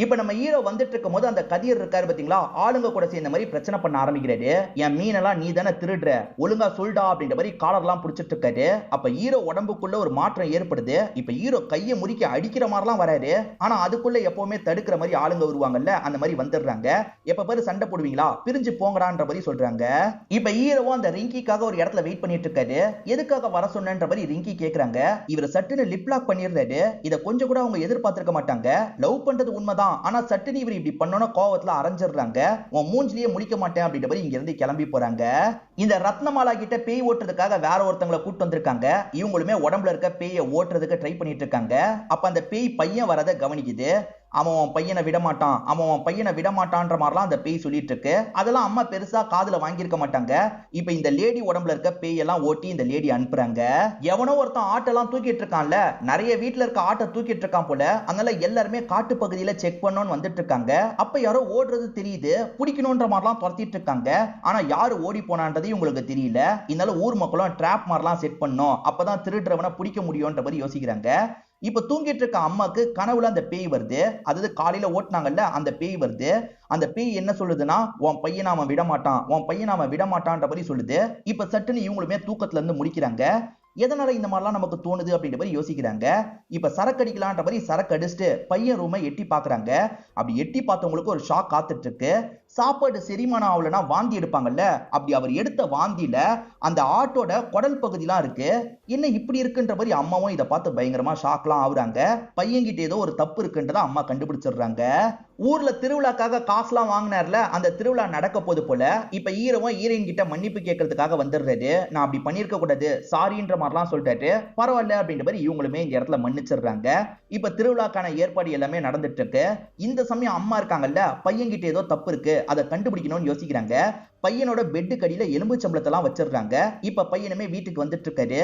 இப்ப நம்ம ஹீரோ வந்துட்டு இருக்கும் போது அந்த கதிர் இருக்காரு பாத்தீங்களா, ஆளுங்க கூட சேர்ந்த மாதிரி பிரச்சனை பண்ண ஆரம்பிக்கிறாரு. என் மீனெல்லாம் நீ தானே திருடுற, ஒழுங்கா சொல்டா அப்படின்ற மாதிரி காலர்லாம் பிடிச்சிட்டு இருக்காரு. அப்ப ஹீரோ உடம்புக்குள்ள ஒரு மாற்றம் ஏற்படுது. இப்ப ஹீரோ கையை முறிக்க அடிக்கிற மாதிரிலாம் வராரு. ஆனா அதுக்குள்ள எப்பவுமே தடுக்கிற மாதிரி ஆளுங்க வருவாங்கல்ல, அந்த மாதிரி வந்துடுறாங்க. எப்ப பேரு சண்டை போடுவீங்களா, பிரிஞ்சு போங்கடான்ற மாதிரி சொல்றாங்க. இப்ப ஹீரோவும் அந்த ரிங்கிக்காக ஒரு இடத்துல வெயிட் பண்ணிட்டு இருக்காரு. எதுக்காக வர சொன்னன்ற மாதிரி ரிங்கி கேக்குறாங்க. இவர் சட்டுன்னு லிப் லாக் பண்ணிடுறாரு. இத கொஞ்சம் கூட அவங்க எதிர்பார்த்திருக்க மாட்டாங்க. லவ் பண்றது உண்மைதான், ஆனா சட்டுன்னு இவர் இப்படி பண்ணோன கோவத்துல அரைஞ்சிடுறாங்க. உன் மூஞ்சிலேயே முழிக்க மாட்டேன் அப்படின்ற மாதிரி இங்க இருந்து கிளம்பி போறாங்க. இந்த ரத்னமாலா கிட்ட பேய் ஓட்டுறதுக்காக வேற ஒருத்தங்களை கூட்டு வந்திருக்காங்க. இவங்களுமே உடம்புல இருக்க பேயை ஓட்டுறதுக்கு ட்ரை பண்ணிட்டு இருக்காங்க. அப்ப அந்த பேய் பையன் வரத கவனிக்குது. அவன் பையனை விடமாட்டான், அவன் பையனை விடமாட்டான்ற மாதிரிலாம் அந்த பேய் சொல்லிட்டு இருக்கு. அதெல்லாம் அம்மா பெருசா காதுல வாங்கியிருக்க மாட்டாங்க. இப்ப இந்த லேடி உடம்புல இருக்க பேயெல்லாம் ஓட்டி இந்த லேடி அனுப்புறாங்க. எவனோ ஒருத்தன் ஆட்டெல்லாம் தூக்கிட்டு இருக்கான்ல, நிறைய வீட்டுல இருக்க ஆட்டை தூக்கிட்டு இருக்கான் போல. அதனால எல்லாருமே காட்டு பகுதியில செக் பண்ணணும்னு வந்துட்டு இருக்காங்க. அப்ப யாரோ ஓடுறது தெரியுது, பிடிக்கணும்ன்ற மாதிரிலாம் துரத்திட்டு இருக்காங்க. ஆனா யாரு ஓடி போனான்றது உங்களுக்கு தெரியல. இதனால ஊர் மக்களும் டிராப் மாதிரிலாம் செட் பண்ணணும், அப்பதான் திருடுறவனை பிடிக்க முடியும்ன்ற மாதிரி யோசிக்கிறாங்க. இப்ப தூங்கிட்டு இருக்க அம்மாக்கு கனவுல அந்த பேய் வருது. அதாவது காலையில ஓட்டுனாங்கல்ல அந்த பேய் வருது. அந்த பேய் என்ன சொல்லுதுன்னா, உன் பையன் அவன் விட மாட்டான், உன் பையன் அவன் விட மாட்டான்ற மாதிரி சொல்லுது. இப்ப சட்டுன்னு இவங்களுமே தூக்கத்துல இருந்து முடிக்கிறாங்க. எதனால இந்த மாதிரிலாம் நமக்கு தோணுது அப்படின்ற மாதிரி யோசிக்கிறாங்க. இப்ப சரக்கு அடிக்கலான்ற மாதிரி சரக்கு அடிச்சுட்டு பையன் ரூமை எட்டி பாக்குறாங்க. அப்படி எட்டி பார்த்தவங்களுக்கு ஒரு ஷாக் காத்துட்டு இருக்கு. சாப்பாடு செரிமானம் ஆகலன்னா வாந்தி எடுப்பாங்கல்ல, அப்படி அவர் எடுத்த வாந்தியில அந்த ஆட்டோட குடல் பகுதிலாம் இருக்கு. என்ன இப்படி இருக்குன்ற மாதிரி அம்மாவும் இதை பார்த்து பயங்கரமா ஷாக்லாம் ஆகுறாங்க. பையன்கிட்ட ஏதோ ஒரு தப்பு இருக்குன்றத அம்மா கண்டுபிடிச்சிடுறாங்க. ஊர்ல திருவிழாக்காக காசுலாம் வாங்கினார்ல, அந்த திருவிழா நடக்க போது போல. இப்ப ஹீரோவும் ஹீரோயின் கிட்ட மன்னிப்பு கேட்கறதுக்காக வந்துடுறாரு. நான் அப்படி பண்ணிருக்க கூடாது, சாரின்ற மாதிரிலாம் சொல்லிட்டாரு. பரவாயில்ல அப்படின்ற மாதிரி இவங்களுமே இந்த இடத்துல மன்னிச்சிடுறாங்க. இப்ப திருவிழாக்கான ஏற்பாடு எல்லாமே நடந்துட்டு இருக்கு. இந்த சமயம் அம்மா இருக்காங்கல்ல, பையன்கிட்ட ஏதோ தப்பு இருக்கு, அதை கண்டுபிடிக்கணும்னு யோசிக்கிறாங்க. பையனோட பெட்டு கடியில எலும்பு சம்பளத்தெல்லாம் வச்சிடுறாங்க. இப்ப பையனுமே வீட்டுக்கு வந்துட்டு இருக்காரு.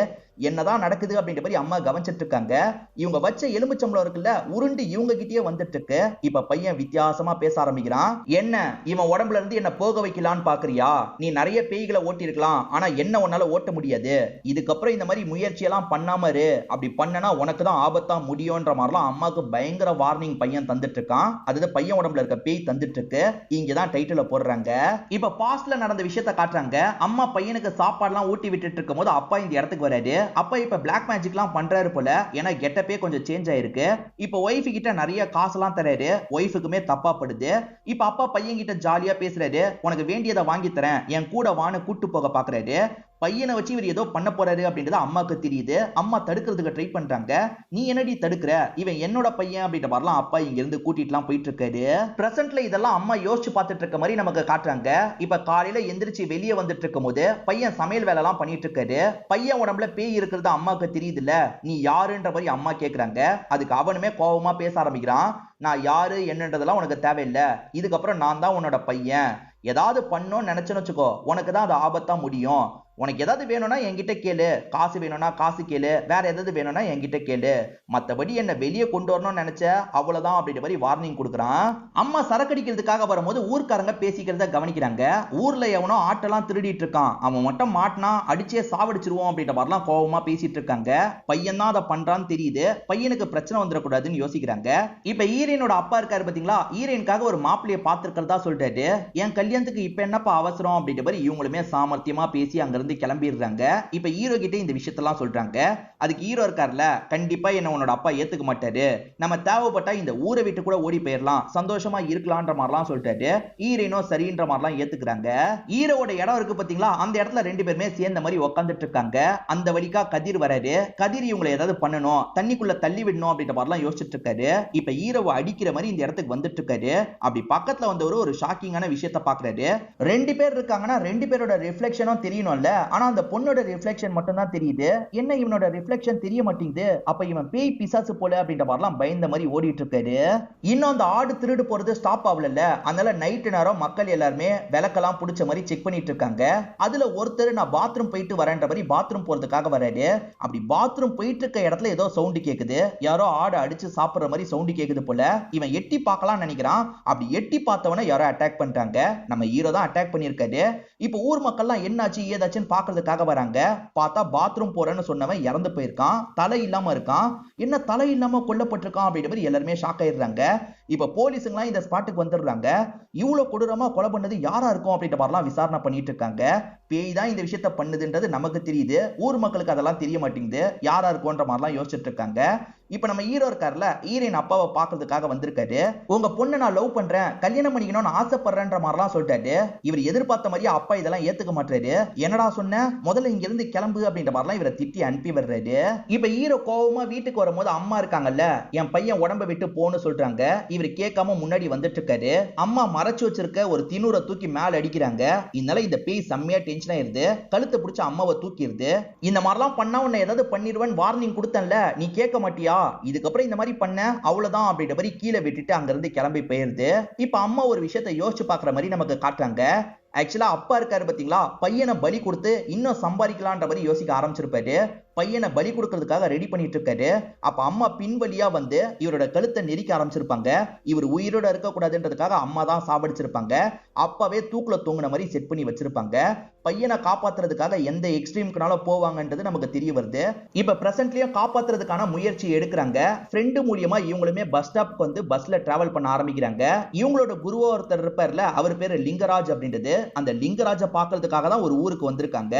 என்னதான் நடக்குது அப்படின்ற மாதிரி அம்மா கவனிச்சிட்டு இருக்காங்க. இவங்க வச்ச எலும்பு சம்பளம் இருக்குல்ல, உருண்டு இவங்க கிட்டயே வந்துட்டு இருக்கு. இப்ப பையன் வித்தியாசமா பேச ஆரம்பிக்கிறான். என்ன இவன் உடம்புல இருந்து என்ன போக வைக்கலான்னு பாக்குறியா? நீ நிறைய பேய்களை ஓட்டி இருக்கலாம், ஆனா என்ன உன்னால ஓட்ட முடியாது. இதுக்கப்புறம் இந்த மாதிரி முயற்சி எல்லாம் பண்ணாம இரு, அப்படி பண்ணனா உனக்கு தான் ஆபத்தா முடியும்ன்ற மாதிரிலாம் அம்மாக்கு பயங்கர வார்னிங் பையன் தந்துட்டு இருக்கான். அதாவது பையன் உடம்புல இருக்க பேய் தந்துட்டு இருக்கு. இங்கதான் டைட்டில போடுறாங்க. இப்ப பாஸ்ட்ல நடந்த விஷயத்தை காட்டுறாங்க. அம்மா பையனுக்கு சாப்பாடுலாம் ஊட்டி விட்டுட்டு இருக்கும் போது அப்பா இந்த இடத்துக்கு வராரு. அப்பா இப்ப பிளாக் மேஜிக்லாம் பண்றாரு போல, ஏன்னா கெட்டப்பே கொஞ்சம் சேஞ்ச் ஆயிருக்கு. இப்ப ஒய்ஃப் கிட்ட நிறைய காசுலாம் தராரு. ஒய்ஃபுக்குமே தப்பா படுது. இப்ப அப்பா பையன் கிட்ட ஜாலியா பேசுறாரு. உனக்கு வேண்டியதை வாங்கி தரேன், என் கூட வான்னு கூட்டு போக பாக்குறாரு. பையனை வச்சு இவர் ஏதோ பண்ண போறாரு அப்படின்றது அம்மாக்கு தெரியுது. அம்மா தடுக்கிறதுக்கு ட்ரை பண்றாங்க. நீ என்னடி தடுக்கிற, இவன் என்னோட பையன் அப்படின்ற மாதிரிலாம் அப்பா இங்க இருந்து கூட்டிட்டுலாம் போயிட்டு இருக்காரு. பிரசன்ட்ல இதெல்லாம் அம்மா யோசிச்சு பார்த்துட்டு இருக்க மாதிரி நமக்கு காட்டுறாங்க. இப்ப காலையில எந்திரிச்சு வெளியே வந்துட்டு இருக்கும் போது பையன் சமையல் வேலை எல்லாம் பண்ணிட்டு இருக்காரு. பையன் உடம்புல பேய் இருக்கிறது அம்மாக்கு தெரியுது இல்ல, நீ யாருன்ற மாதிரி அம்மா கேக்குறாங்க. அதுக்கு அவனுமே கோபமா பேச ஆரம்பிக்கிறான். நான் யாரு என்னன்றதெல்லாம் உனக்கு தேவையில்லை, இதுக்கப்புறம் நான் தான் உன்னோட பையன். ஏதாவது பண்ணோன்னு நினைச்சுன்னு வச்சுக்கோ, உனக்கு தான் அது ஆபத்தா முடியும். உனக்கு ஏதாவது வேணும்னா என்கிட்ட கேளு, காசு வேணும்னா காசு கேளு, வேற ஏதாவது வேணும்னா என்கிட்ட கேளு, மத்தபடி என்ன வெளியே கொண்டு வரணும்னு நினைச்ச அவ்வளவுதான் அப்படின்ற மாதிரி வார்னிங் கொடுக்குறான். அம்மா சரக்கடிக்கிறதுக்காக வரும்போது ஊர்க்காரங்க பேசிக்கிறத கவனிக்கிறாங்க. ஊர்ல எவனோ ஆட்டெல்லாம் திருடிட்டு இருக்கான், அவன் மட்டும் மாட்டினா அடிச்சே சாவடிச்சிருவோம் அப்படின்ற மாதிரிலாம் கோபமா பேசிட்டு இருக்காங்க. பையன் தான் அதை பண்றான்னு தெரியுது. பையனுக்கு பிரச்சனை வந்துடக்கூடாதுன்னு யோசிக்கிறாங்க. இப்ப ஈரேனோட அப்பா இருக்காரு பாத்தீங்களா, ஈரேனுக்காக ஒரு மாப்பிள்ளைய பாத்துக்கிறதா சொல்லிட்டாரு. என் கல்யாணத்துக்கு இப்ப என்னப்பா அவசரம் அப்படின்ற மாதிரி இவங்களுமே சாமர்த்தியமா பேசி அங்க கிளம்பிடுறாங்க. இப்ப ஹீரோ கிட்ட இந்த விஷயத்தெல்லாம் சொல்றாங்க. அதுக்கு ஹீரோ இருக்கார்ல, கண்டிப்பா என்ன உன்னோட அப்பா ஏத்துக்க மாட்டாரு, நம்ம தேவைப்பட்டா இந்த ஊரை விட்டு கூட ஓடி போயிடலாம், சந்தோஷமா இருக்கலாம்ன்ற மாதிரிலாம் சொல்லிட்டாரு. ஹீரோனோ சரின்ற மாதிரிலாம் ஏத்துக்கிறாங்க. ஹீரோவோட இடம் இருக்கு பாத்தீங்களா, அந்த இடத்துல ரெண்டு பேருமே சேர்ந்த மாதிரி உட்காந்துட்டு இருக்காங்க. அந்த வழிக்கா கதிர் வராரு. கதிர் இவங்களை ஏதாவது பண்ணணும், தண்ணிக்குள்ள தள்ளி விடணும் அப்படின்ற மாதிரிலாம் யோசிச்சுட்டு இருக்காரு. இப்ப ஹீரோவை அடிக்கிற மாதிரி இந்த இடத்துக்கு வந்துட்டு இருக்காரு. அப்படி பக்கத்துல வந்து ஒரு ஷாக்கிங்கான விஷயத்தை பாக்குறாரு. ரெண்டு பேர் இருக்காங்கன்னா ரெண்டு பேரோட ரிஃப்ளெக்ஷனும் தெரியணும்ல, ஆனா அந்த பொண்ணோட ரிஃப்ளெக்ஷன் மட்டும் தான் தெரியுது. என்ன இவனோட ரிஃப்ளெக்ஷன் தெரிய மாட்டேங்குது, அப்ப இவன் பேய் பிசாசு போல அப்படின்ற மாதிரிலாம் பயந்த மாதிரி ஓடிட்டு இருக்காரு. இன்னும் அந்த ஆடு திருடு போறது ஸ்டாப் ஆகல. அதனால நைட்டு நேரம் மக்கள் எல்லாருமே விளக்கெல்லாம் பிடிச்ச மாதிரி செக் பண்ணிட்டு இருக்காங்க. அதுல ஒருத்தர் நான் பாத்ரூம் போயிட்டு வரேன்ற மாதிரி பாத்ரூம் போறதுக்காக வராரு. அப்படி பாத்ரூம் போயிட்டு இருக்க இடத்துல ஏதோ சவுண்ட் கேக்குது. யாரோ ஆடு அடிச்சு சாப்பிடுற மாதிரி சவுண்ட் கேக்குது போல. இவன் எட்டி பார்க்கலாம் நினைக்கிறான். அப்படி எட்டி பார்த்தவன யாரோ அட்டாக் பண்ணிட்டாங்க. நம்ம ஹீரோ தான் அட்டாக் பண்ணிருக்காரு. இப்ப ஊர் மக்கள்லாம் என்னாச்சு ஏதாச்சுன்னு பார்க்கிறதுக்காக வராங்க. பார்த்தா பாத்ரூம் போறேன்னு சொன்னவன் இறந்து போயிருக்கான், தலை இல்லாம இருக்கான். என்ன தலை இல்லாம கொல்லப்பட்டிருக்கான் அப்படின்ற மாதிரி எல்லாருமே ஷாக் ஆயிடுறாங்க. இப்ப போலீஸுங்களாம் இந்த ஸ்பாட்டுக்கு வந்துடுறாங்க. இவ்வளவு கொடூரமா கொலை பண்ணது யாரா இருக்கும் அப்படின்ற மாதிரிலாம் விசாரணை பண்ணிட்டு இருக்காங்க. பேய் தான் இந்த விஷயத்த பண்ணுதுன்றது நமக்கு தெரியுது, ஊர் மக்களுக்கு அதெல்லாம் தெரிய மாட்டேங்குது, யாரா இருக்கும்ன்ற மாதிரிலாம் யோசிச்சுட்டு இருக்காங்க. இப்ப நம்ம ஹீரோ இருக்கார்ல, ஹீரோயின் அப்பாவை பாக்குறதுக்காக வந்திருக்காரு. உங்க பொண்ணு நான் லவ் பண்றேன், கல்யாணம் பண்ணிக்கணும்னு ஆசைப்படுறேன்ற மாதிரிலாம் சொல்லிட்டாரு. இவர் எதிர்பார்த்த மாதிரியே அப்பா இதெல்லாம் ஏத்துக்க மாட்டாரு. என்னடா சொன்ன, முதல்ல இங்க இருந்து கிளம்பு அப்படின்ற மாதிரிலாம் இவரை திட்டி அனுப்பி வர்றாரு. இப்ப ஹீரோ கோவமா வீட்டுக்கு வரும்போது அம்மா இருக்காங்கல்ல, என் பையன் உடம்ப விட்டு போன்னு சொல்றாங்க. இவர் கேட்காம முன்னாடி வந்துட்டு இருக்காரு. அம்மா மறைச்சு வச்சிருக்க ஒரு தினூரை தூக்கி மேல அடிக்கிறாங்க. இதனால இந்த பேய் செம்மையா டென்ஷன் ஆயிருது. கழுத்தை பிடிச்ச அம்மாவை தூக்கிடுது. இந்த மாதிரிலாம் பண்ணா உன்னை ஏதாவது பண்ணிடுவேன் வார்னிங் கொடுத்தேன்ல, நீ கேட்க மாட்டியா, இதுக்கப்புறம் இந்த மாதிரி பண்ண அவ்வளவுதான் அப்படின்ற மாதிரி கீழே விட்டுட்டு அங்க இருந்து கிளம்பி போயிருது. இப்ப அம்மா ஒரு விஷயத்தை யோசிச்சு பாக்குற மாதிரி நமக்கு காட்டுறாங்க. ஆக்சுவலா அப்பா இருக்காரு பாத்தீங்களா, பையனை பலி கொடுத்து இன்னும் சம்பாதிக்கலான்ற மாதிரி யோசிக்க ஆரம்பிச்சிருப்பாரு. பையனை பலி கொடுக்கறதுக்காக ரெடி பண்ணிட்டு இருக்காரு. அப்ப அம்மா பின்வழியா வந்து இவரோட கழுத்தை நெரிக்க ஆரம்பிச்சிருப்பாங்க. இவர் உயிரோட இருக்க கூடாதுன்றதுக்காக அம்மா தான் சாவடிச்சிருப்பாங்க. அப்பாவே தூக்குல தூங்குன மாதிரி செட் பண்ணி வச்சிருப்பாங்க. பையனை காப்பாத்துறதுக்காக எந்த எக்ஸ்ட்ரீம்க்குனால போவாங்கன்றது நமக்கு தெரிய வருது. இப்ப பிரசன்ட்லயும் காப்பாத்துறதுக்கான முயற்சி எடுக்கிறாங்க. ஃப்ரெண்டு மூலியமா இவங்களுமே பஸ் ஸ்டாப்க்கு வந்து பஸ்ல டிராவல் பண்ண ஆரம்பிக்கிறாங்க. இவங்களோட குருவா ஒருத்தர் இருப்பார்ல, அவர் பேரு லிங்கராஜ் அப்படின்றது. அந்த லிங்கராஜ பாக்குறதுக்காக தான் ஒரு ஊருக்கு வந்திருக்காங்க.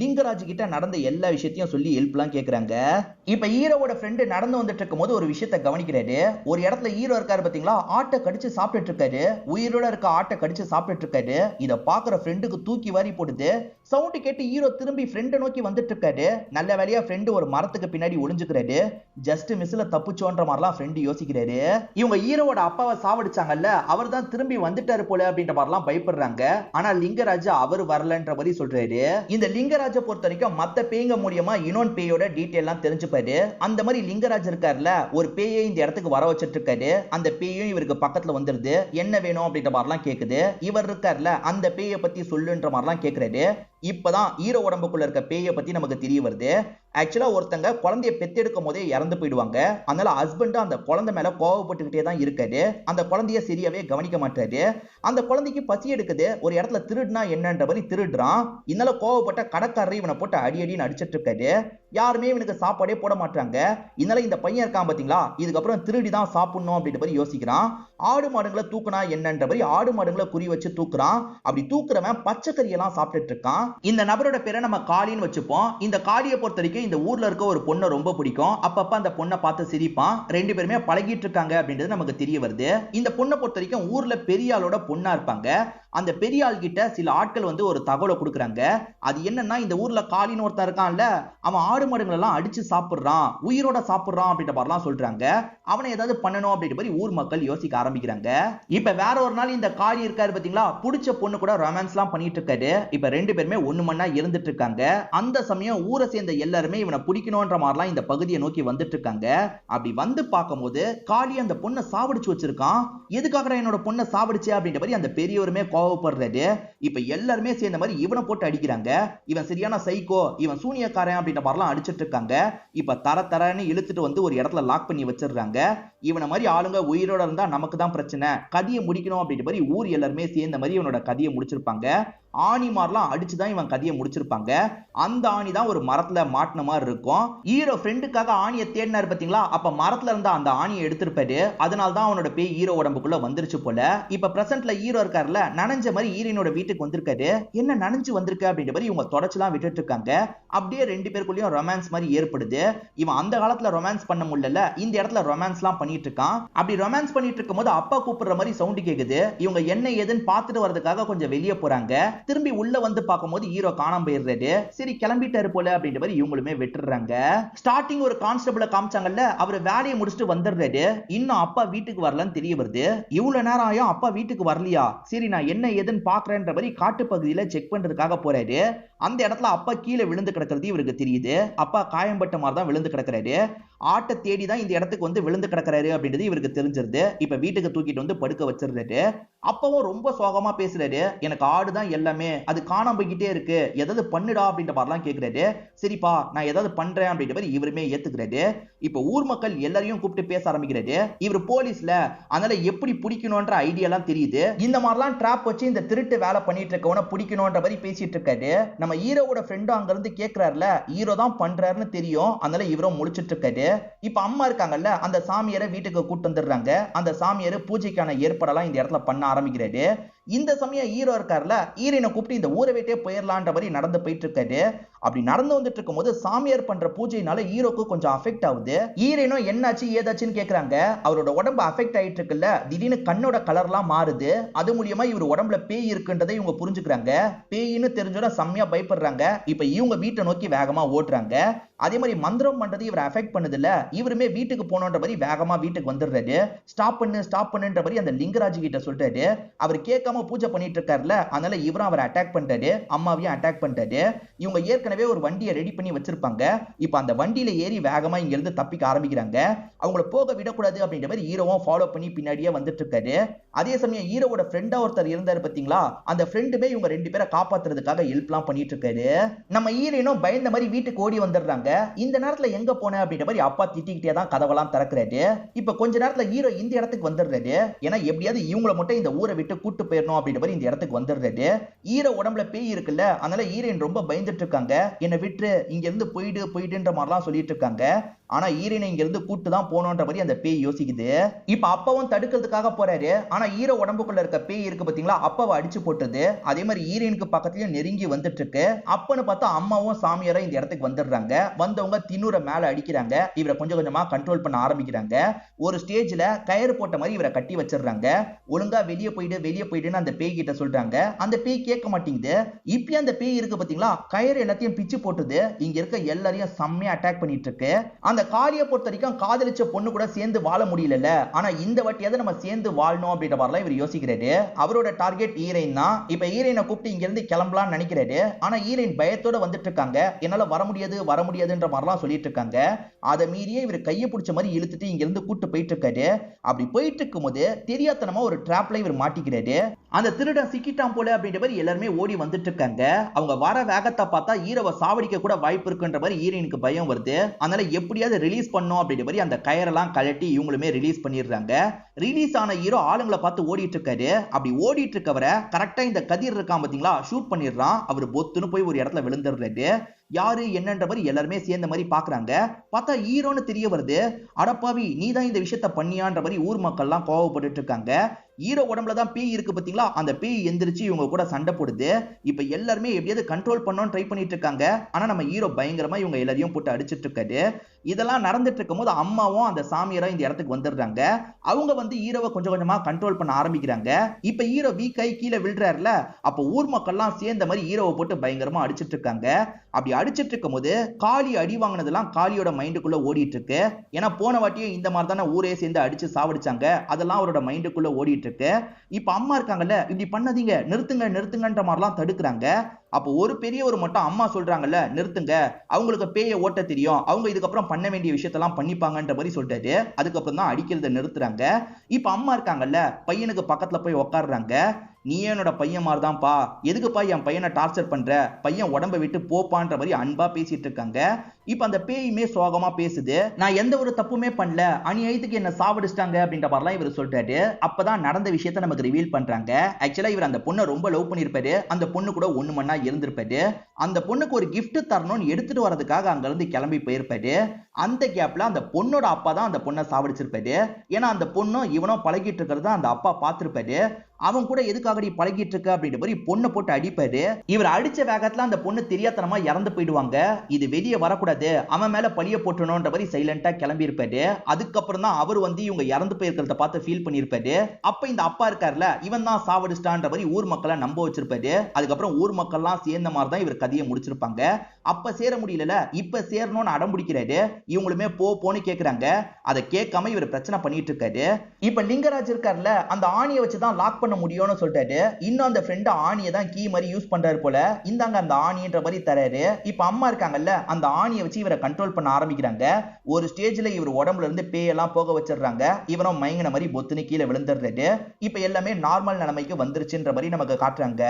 லிங்கராஜ் கிட்ட நடந்த எல்லா விஷயத்தையும் சொல்லி ஹெல்ப்லாம் கேக்குறாங்க. இப்ப ஹீரோவோட ஃப்ரெண்டு நடந்து வந்துட்டு இருக்கும்போது ஒரு விஷயத்தை கவனிக்கிறாரு. ஒரு இடத்துல ஹீரோ இருக்காரு பாத்தீங்களா, ஆட்டை கடிச்சு சாப்பிட்டுட்டு இருக்காரு. உயிரோட இருக்க ஆட்டை கடிச்சு சாப்பிட்டுட்டு இருக்காரு. இத பாக்குற ஃப்ரெண்டுக்கு தூக்கி வாரி போடுது. சவுண்ட் கேட்டு ஹீரோ திரும்பி ஃப்ரெண்டை நோக்கி வந்துட்டு இருக்காரு. நல்ல வேலையா ஃப்ரெண்டு ஒரு மரத்துக்கு பின்னாடி ஒளிஞ்சுக்கிறாரு. ஜஸ்ட் மிஸ்ல தப்பிச்சோன்ற மாதிரிலாம் ஃப்ரெண்டு யோசிக்கிறாரு. இவங்க ஹீரோவோட அப்பாவை சாவடிச்சாங்கல்ல, அவர் தான் திரும்பி வந்துட்டாரு போல அப்படின்ற மாதிரிலாம் பயப்படுறாங்க. ஆனா லிங்கராஜ் அவர் வரலன்ற மாதிரி சொல்றாரு. இந்த லிங்கராஜ பொறுத்த வரைக்கும் மத்த பேய்ங்க மூலியமா இன்னொன் பேயோட டீடைல் எல்லாம் தெரிஞ்சுப்பாரு. அந்த மாதிரி லிங்கராஜ் இருக்காருல, ஒரு பேயை இந்த இடத்துக்கு வர வச்சிட்டு இருக்காரு. அந்த பேயும் இவருக்கு பக்கத்துல வந்துருது. என்ன வேணும் அப்படின்ற மாதிரிலாம் கேக்குது. இவர் இருக்காருல, அந்த பேயை பத்தி சொல்லுன்ற மாதிரிலாம் கேக்குறாரு. இப்பதான் ஹீரோ உடம்புக்குள்ள இருக்க பேயை பத்தி நமக்கு தெரிய வருது. ஆக்சுவலா ஒருத்தங்க குழந்தைய பெத்தெடுக்கும் போதே இறந்து போயிடுவாங்க. அதனால ஹஸ்பண்ட் அந்த குழந்தை மேல கோவப்பட்டுக்கிட்டே தான் இருக்காரு. அந்த குழந்தைய சரியாவே கவனிக்க மாட்டாரு. அந்த குழந்தைக்கு பசி எடுக்குது. ஒரு இடத்துல திருடுனா என்னன்ற மாதிரி திருடுறான். இதனால கோவப்பட்ட கடைக்காரர் இவனை போட்டு அடி அடின்னு அடிச்சிட்டு இருக்காரு. யாருமே இவனுக்கு சாப்பாடே போட மாட்டாங்க. இதனால இந்த பையன் இருக்கான் பாத்தீங்களா, இதுக்கப்புறம் திருடி தான் சாப்பிடணும் அப்படின்ற மாதிரி யோசிக்கிறான். ஆடு மாடுங்களை தூக்குனா என்னன்ற மாதிரி ஆடு மாடுகளை குறி வச்சு தூக்குறான். அப்படி தூக்குறவன் பச்சைக்கறி எல்லாம் சாப்பிட்டுட்டு இருக்கான். இந்த நபரோட பேரை நம்ம காளின்னு வச்சுப்போம். இந்த காளியை பொறுத்த வரைக்கும் இந்த ஊர்ல இருக்க ஒரு பொண்ணை ரொம்ப பிடிக்கும். அப்பப்ப அந்த பொண்ணை பார்த்து சிரிப்பான். ரெண்டு பேருமே பழகிட்டு இருக்காங்க அப்படின்றது நமக்கு தெரிய வருது. இந்த பொண்ணை பொறுத்த வரைக்கும் ஊர்ல பெரிய ஆளோட பொண்ணா இருப்பாங்க. அந்த பெரிய ஆள் கிட்ட சில ஆட்கள் வந்து ஒரு தகவலை கொடுக்குறாங்க. அது என்னன்னா, இந்த ஊர்ல காளின்னு ஒருத்தன் இருக்கான்ல, அவன் ஆடு மாடுகள் எல்லாம் அடிச்சு சாப்பிடுறான், உயிரோட சாப்பிடுறான் அப்படின்ற மாதிரிலாம் சொல்றாங்க. அவனை ஏதாவது பண்ணணும் அப்படின்ற மாதிரி ஊர் மக்கள் யோசிக்க ஆரம்பிக்கிறாங்க. இப்ப வேற ஒரு நாள் இந்த காளி இருக்காரு பாத்தீங்களா, புடிச்ச பொண்ணு கூட ரொமான்ஸ் எல்லாம் பண்ணிட்டு இருக்காரு. இப்ப ரெண்டு பேருமே ஒண்ணு மண்ணா இருந்துட்டு இருக்காங்க. அந்த சமயம் ஊரை சேர்ந்த எல்லாருமே இவனை பிடிக்கணும்ன்ற மாதிரிலாம் இந்த பகுதியை நோக்கி வந்துட்டு இருக்காங்க. அப்படி வந்து பார்க்கும்போது காளி அந்த பொண்ணை சாவடிச்சு வச்சிருக்கான். எதுக்காக என்னோட பொண்ணை சாவடிச்சு அப்படின்ற மாதிரி அந்த பெரியவருமே கோவப்படுறாரு. இப்ப எல்லாருமே சேர்ந்த மாதிரி இவனை போட்டு அடிக்கிறாங்க. இவன் சரியான சைக்கோ, இவன் சூனியக்காரன் அப்படின்ற மாதிரிலாம் அடிச்சிட்டு இருக்காங்க. இப்ப தரன்னு இழுத்துட்டு வந்து ஒரு இடத்துல லாக் பண்ணி வச்சிடுறாங்க. இவனை மாதிரி ஆளுங்க உயிரோட இருந்தா நமக்கு தான் பிரச்சனை, கதையை முடிக்கணும் அப்படின்ற மாதிரி ஊர் எல்லாருமே சேர்ந்த மாதிரி இவனோட கதையை முடிச்சிருப்பாங்க. ஆணி மாதிரிலாம் அடிச்சுதான் இவன் கதையை முடிச்சிருப்பாங்க. அந்த ஆணி தான் ஒரு மரத்துல மாட்டின மாதிரி இருக்கும். ஹீரோ ஃப்ரெண்டுக்காக ஆணியை தேடினாரு பாத்தீங்களா, அப்ப மரத்துல இருந்த அந்த ஆணியை எடுத்திருப்பாரு. அதனால தான் அவனோட பேய் ஹீரோ உடம்புக்குள்ள வந்துருச்சு போல. இப்ப பிரசன்ட்ல ஹீரோ இருக்காருல, நனைஞ்ச மாதிரி ஹீரோனோட வீட்டுக்கு வந்திருக்காரு. என்ன நனைஞ்சு வந்திருக்க அப்படின்ற மாதிரி இவங்க தொடச்சலாம் விட்டுட்டு இருக்காங்க. அப்படியே ரெண்டு பேருக்குள்ளயும் ரொமான்ஸ் மாதிரி ஏற்படுது. இவன் அந்த காலத்துல ரொமான்ஸ் பண்ண முடியல, இந்த இடத்துல ரொமான்ஸ் எல்லாம் பண்ணிட்டு இருக்கான். அப்படி ரொமான்ஸ் பண்ணிட்டு இருக்கும் போது அப்பா கூப்பிடுற மாதிரி சவுண்ட் கேக்குது. இவங்க என்ன ஏதுன்னு பார்த்துட்டு வரதுக்காக கொஞ்சம் வெளியே போறாங்க. திரும்பி உள்ள வந்து பார்க்கும்போது ஹீரோ காணாம போயிடுறாரு. சரி கிளம்பிட்டாரு போல அப்படின்ற மாதிரி இவங்களுமே விட்டுறாங்க. ஸ்டார்டிங் ஒரு கான்ஸ்டபிள காமிச்சாங்கல்ல, அவர் வேலையை முடிச்சுட்டு வந்துடுறாரு. இன்னும் அப்பா வீட்டுக்கு வரலன்னு தெரிய வருது. இவ்வளவு நேரம் ஆயும் அப்பா வீட்டுக்கு வரலையா, சரி நான் என்ன ஏதுன்னு பாக்குறேன்ற மாதிரி காட்டு பகுதியில செக் பண்றதுக்காக போறாரு. அந்த இடத்துல அப்பா கீழே விழுந்து கிடக்கிறது இவருக்கு தெரியுது. அப்பா காயம்பட்ட மாதிரி தான் விழுந்து கிடக்கிறாரு. ஆட்டை தேடி தான் இந்த இடத்துக்கு வந்து விழுந்து கிடக்கிறாரு அப்படின்றது இவருக்கு தெரிஞ்சிருது. இப்ப வீட்டுக்கு தூக்கிட்டு வந்து படுக்க வச்சிருந்தாரு. அப்பவும் ரொம்ப சோகமா பேசுறாரு. எனக்கு ஆடுதான் எல்லாமே, அது காணாம போய்கிட்டே இருக்கு, ஏதாவது பண்ணுடா அப்படின்ற மாதிரிலாம் கேட்கிறாரு. சரிப்பா நான் ஏதாவது பண்றேன் அப்படின்ற மாதிரி இவருமே ஏத்துக்கிறாரு. இப்ப ஊர் மக்கள் எல்லாரையும் கூப்பிட்டு பேச ஆரம்பிக்கிறாரு. இவர் போலீஸ்ல, அதனால எப்படி பிடிக்கணும்ன்ற ஐடியா எல்லாம் தெரியுது. இந்த மாதிரிலாம் ட்ராப் வச்சு இந்த திருட்டு வேலை பண்ணிட்டு இருக்கவன பிடிக்கணும்ன்ற மாதிரி பேசிட்டு இருக்காரு. நம்ம ஹீரோவோட ஃப்ரெண்டும் அங்க இருந்து கேட்கிறாருல, ஹீரோ தான் பண்றாருன்னு தெரியும், அதனால இவரும் முடிச்சிட்டு இருக்காரு. இப்ப அம்மா இருக்காங்கல்ல, அந்த சாமியாரை வீட்டுக்கு கூட்டு வந்துடுறாங்க. அந்த சாமியார் பூஜைக்கான ஏற்பாடெல்லாம் இந்த இடத்துல பண்ண ஆரம்பிக்கிறாரு. இந்த சமயம் ஹீரோ இருக்காருல, ஹீரோயினை கூப்பிட்டு இந்த ஊரை விட்டே போயிடலான்ற மாதிரி நடந்து போயிட்டு இருக்காரு. அப்படி நடந்து வந்துட்டு இருக்கும் போது சாமியார் பண்ற பூஜையினால ஹீரோக்கு கொஞ்சம் அஃபெக்ட் ஆகுது. ஹீரோயினும் என்னாச்சு ஏதாச்சுன்னு கேக்குறாங்க. அவரோட உடம்பு அஃபெக்ட் ஆயிட்டு இருக்குல்ல, திடீர்னு கண்ணோட கலர்லாம் மாறுது. அது மூலியமா இவர் உடம்புல பேய் இருக்குன்றதை இவங்க புரிஞ்சுக்கிறாங்க. பேயின்னு தெரிஞ்சோட செம்மையா பயப்படுறாங்க. இப்ப இவங்க வீட்டை நோக்கி வேகமா ஓடுறாங்க. அதே மாதிரி மந்திரம் பண்றது இவர் அஃபெக்ட் பண்ணுது இல்ல, இவருமே வீட்டுக்கு போனோன்ற மாதிரி வேகமா வீட்டுக்கு வந்துடுறாரு. ஸ்டாப் பண்ணுன்ற மாதிரி அந்த லிங்கராஜ் கிட்ட சொல்றாரு. அவர் கேட்காம பூஜை பண்ணிட்டு இருக்காருல, அதனால இவரும் அவரை அட்டாக் பண்றாரு, அம்மாவையும் அட்டாக் பண்றாரு. இவங்க ஏற்கனவே ஒரு வண்டியை ரெடி பண்ணி வச்சிருப்பாங்க. இப்ப அந்த வண்டியில ஏறி வேகமா இங்க இருந்து தப்பிக்க ஆரம்பிக்கிறாங்க. அவங்கள போக விடக்கூடாது அப்படின்ற மாதிரி ஹீரோவும் ஃபாலோ பண்ணி பின்னாடியே வந்துட்டு இருக்காரு. அதே சமயம் ஹீரோவோட ஃப்ரெண்டா ஒருத்தர் இருந்தாரு பாத்தீங்களா, அந்த ஃப்ரெண்டுமே இவங்க ரெண்டு பேரை காப்பாத்துறதுக்காக ஹெல்ப்லாம் பண்ணிட்டு இருக்காரு. நம்ம ஹீரோனும் பயந்த மாதிரி வீட்டுக்கு ஓடி வந்துடுறாங்க. இந்த நேரத்துல எங்க போன அப்படின்ற மாதிரி அப்பா திட்டிக்கிட்டே தான் கதவெல்லாம் திறக்கிறாரு. இப்ப கொஞ்ச நேரத்துல ஹீரோ இந்த இடத்துக்கு வந்துடுறாரு. ஏன்னா எப்படியாவது இவங்களை மட்டும் இந்த ஊரை விட்டு கூட்டு போயிடணும் அப்படின்ற மாதிரி இந்த இடத்துக்கு வந்துடுறாரு. ஹீரோ உடம்புல பேய் இருக்குல்ல, அதனால ஹீரோயின் ரொம்ப பயந்துட்டு இருக்காங்க. என்ன விட்டு இங்க இருந்து போயிடுன்ற மாதிரிலாம் சொல்லிட்டு இருக்காங்க. ஆனா ஹீரோயினை இங்க இருந்து கூட்டு தான் போகணுன்ற மாதிரி அந்த பேய் யோசிக்குது. இப்ப அப்பாவும் தடுக்கிறதுக்காக போறாரு. ஆனா ஹீரோ உடம்புக்குள்ள இருக்க பேய் இருக்கு பாத்தீங்களா, அப்பாவை அடிச்சு போட்டுது. அதே மாதிரி ஹீரோயினுக்கு பக்கத்துலயும் நெருங்கி வந்துட்டு இருக்கு. அப்பன்னு பார்த்தா அம்மாவும் சாமியாரும் இந்த இடத்துக்கு வந்துடுறாங்க. வந்தவங்க திண்ணூரை மேல அடிக்கிறாங்க. இவரை கொஞ்சம் கொஞ்சமா கண்ட்ரோல் பண்ண ஆரம்பிக்கிறாங்க. ஒரு ஸ்டேஜ்ல கயிறு போட்ட மாதிரி இவரை கட்டி வச்சிடுறாங்க. ஒழுங்கா வெளியே போயிடுன்னு அந்த பேய் கிட்ட சொல்றாங்க. அந்த பேய் கேட்க மாட்டேங்குது. இப்ப அந்த பேய் இருக்கு பாத்தீங்களா, கயிறு எல்லாத்தையும் பிச்சு போட்டுது. இங்க இருக்க எல்லாரையும் செம்மையா அட்டாக் பண்ணிட்டு இருக்கு. அந்த காளியை பொறுத்த வரைக்கும் காதலிச்ச பொண்ணு கூட சேர்ந்து வாழ முடியல, ஆனா இந்த வாட்டியாவது நம்ம சேர்ந்து வாழணும் அப்படின்ற மாதிரிலாம் இவர் யோசிக்கிறாரு. அவரோட டார்கெட் ஹீரோயின் தான். இப்ப ஹீரோயினை கூப்பிட்டு இங்க இருந்து கிளம்பலாம்னு நினைக்கிறாரு. ஆனா ஹீரோயின் பயத்தோட வந்துட்டு இருக்காங்க. என்னால வர முடியாதுன்ற மாதிரிலாம் சொல்லிட்டு இருக்காங்க. அதை மீறியே இவர் கையை பிடிச்ச மாதிரி இழுத்துட்டு இங்க இருந்து கூட்டு போயிட்டு இருக்காரு. அப்படி போயிட்டு இருக்கும் போது தெரியாதனமா ஒரு டிராப்ல இவர் மாட்டிக்கிறாரு. அந்த திருடன் சிக்கிட்டான் போல அப்படின்ற மாதிரி எல்லாருமே ஓடி வந்துட்டு இருக்காங்க. அவங்க வர வேகத்தை பார்த்தா ஹீரோவை சாவடிக்க கூட வாய்ப்பு இருக்குன்ற மாதிரி ஹீரோயினுக்கு பயம் வருது. அதனால எப்படியாவது ரிலீஸ் பண்ணும் அப்படின்ற மாதிரி அந்த கயரெல்லாம் கழட்டி இவங்களுமே ரிலீஸ் பண்ணிடுறாங்க. ரிலீஸ் ஆன ஹீரோ ஆளுங்களை பார்த்து ஓடிட்டு இருக்காரு. அப்படி ஓடிட்டு இருக்கவரை கரெக்டா இந்த கதிர் இருக்கான் பாத்தீங்களா, ஷூட் பண்ணிடுறான். அவர் பொத்துன்னு போய் ஒரு இடத்துல விழுந்துடுறாரு. யாரு என்னன்ற மாதிரி எல்லாருமே சேர்ந்த மாதிரி பாக்குறாங்க. பார்த்தா ஹீரோன்னு தெரிய வருது. அடப்பாவி, நீ தான் இந்த விஷயத்த பண்ணியான்ற மாதிரி ஊர் மக்கள்லாம் கோவப்பட்டு இருக்காங்க. ஹீரோ உடம்புல தான் பேய் இருக்கு பாத்தீங்களா, அந்த பேய் எந்திரிச்சு இவங்க கூட சண்டை போடுது. இப்ப எல்லாருமே எப்படியாவது கண்ட்ரோல் பண்ணணும்னு ட்ரை பண்ணிட்டு இருக்காங்க. ஆனா நம்ம ஹீரோ பயங்கரமா இவங்க எல்லாரையும் போட்டு அடிச்சிட்டு இருக்காரு. இதெல்லாம் நடந்துட்டு இருக்கும் போது அம்மாவும் அந்த சாமியாரும் இந்த இடத்துக்கு வந்துடுறாங்க. அவங்க வந்து ஹீரோவை கொஞ்சம் கொஞ்சமா கண்ட்ரோல் பண்ண ஆரம்பிக்கிறாங்க. இப்ப ஹீரோ வீக் ஆகி கீழே விழுறாருல, அப்ப ஊர் மக்கள்லாம் சேர்ந்த மாதிரி ஹீரோவை போட்டு பயங்கரமா அடிச்சிட்டு இருக்காங்க. அப்படி அடிச்சிட்டு இருக்கும் போது காளி அடி வாங்கினதெல்லாம் காளியோட மைண்டுக்குள்ள ஓடிட்டு இருக்கு. ஏன்னா போன வாட்டியும் இந்த மாதிரி தானே ஊரே சேர்ந்து அடிச்சு சாவடிச்சாங்க. அதெல்லாம் அவரோட மைண்டுக்குள்ள ஓடிட்டு இருக்கு. இப்ப அம்மா இருக்காங்கல்ல, இப்படி பண்ணாதீங்க, நிறுத்துங்கன்ற மாதிரிலாம் தடுக்கிறாங்க. அப்போ ஒரு பெரியவர் மட்டும் அம்மா சொல்றாங்கல்ல நிறுத்துங்க, அவங்களுக்கு பேயை ஓட்ட தெரியும், அவங்க இதுக்கப்புறம் பண்ண வேண்டிய விஷயத்தெல்லாம் பண்ணிப்பாங்கன்ற மாதிரி சொல்லிட்டாரு. அதுக்கப்புறம் தான் அடிக்கிறத நிறுத்துறாங்க. இப்ப அம்மா இருக்காங்கல்ல, பையனுக்கு பக்கத்துல போய் உட்காடுறாங்க. நீ என்னோட பையன் மாதிரிதான்ப்பா, எதுக்குப்பா என் பையனை டார்ச்சர் பண்ற, பையன் உடம்ப விட்டு போப்பான்ற மாதிரி அன்பா பேசிட்டு இருக்காங்க. இப்ப அந்த பேயுமே சோகமா பேசுது. நான் எந்த ஒரு தப்புமே பண்ணல, அநியாயத்துக்கு என்ன சாவடிச்சிட்டாங்க அப்படின்ற மாதிரிலாம் இவர் சொல்றாரு. அப்பதான் நடந்த விஷயத்த நமக்கு ரிவீல் பண்றாங்க. ஆக்சுவலா இவர் அந்த பொண்ணை ரொம்ப லவ் பண்ணிருப்பாரு. அந்த பொண்ணு கூட ஒண்ணு மண்ணா இருந்திருப்பாரு. அந்த பொண்ணுக்கு ஒரு gift தரணும்னு எடுத்துட்டு வரதுக்காக அங்க இருந்து கிளம்பி போயிருப்பாரு. அந்த கேப்ல அந்த பொண்ணோட அப்பா தான் அந்த பொண்ணை சாவடிச்சிருப்பாரு. ஏன்னா அந்த பொண்ணும் இவனும் பழகிட்டு இருக்கிறத அந்த அப்பா பார்த்திருப்பாரு. அவன் கூட எதுக்காக பழகிட்டு இருக்க அப்படின்ற மாதிரி பொண்ணை போட்டு அடிப்பாரு. இவர் அடிச்ச வேகத்துல அந்த பொண்ணு தெரியாதனமா இறந்து போயிடுவாங்க. இது வெளியே வரக்கூடாது, அவன் மேல பழிய போட்டணும்ன்ற மாதிரி சைலண்டா கிளம்பி இருப்பாரு. அதுக்கப்புறம் தான் அவர் வந்து இவங்க இறந்து போயிருக்கிறத பார்த்து ஃபீல் பண்ணிருப்பாரு. அப்ப இந்த அப்பா இருக்காருல, இவன் தான் சாவடிச்சிட்டான்ற மாதிரி ஊர் மக்களை நம்ப வச்சிருப்பாரு. அதுக்கப்புறம் ஊர் மக்கள்லாம் சேர்ந்த மாதிரி தான் இவர் கதையை முடிச்சிருப்பாங்க. அப்ப சேர முடியல, இப்ப சேரணும்னு அடம் பிடிக்கிறாரு. இவங்களுமே போன்னு கேக்குறாங்க. அதை கேட்காம இவர் பிரச்சனை பண்ணிட்டு இருக்காரு. இப்ப லிங்கராஜ் இருக்காருல, அந்த ஆணியை வச்சுதான் லாக் பண்ண முடியும்னு சொல்லிட்டாரு. இன்னும் அந்த ஃப்ரெண்ட் ஆணியை தான் கீ மாதிரி யூஸ் பண்றாரு போல. இந்தாங்க அந்த ஆணின்ற மாதிரி தராரு. இப்ப அம்மா இருக்காங்கல்ல, அந்த ஆணியை வச்சு இவரை கண்ட்ரோல் பண்ண ஆரம்பிக்கிறாங்க. ஒரு ஸ்டேஜ்ல இவர் உடம்புல இருந்து பேயெல்லாம் போக வச்சிடுறாங்க. இவனும் மயங்கின மாதிரி பொத்துன்னு கீழே விழுந்துடுறாரு. இப்ப எல்லாமே நார்மல் நிலைமைக்கு வந்துருச்சுன்ற மாதிரி நமக்கு காட்டுறாங்க.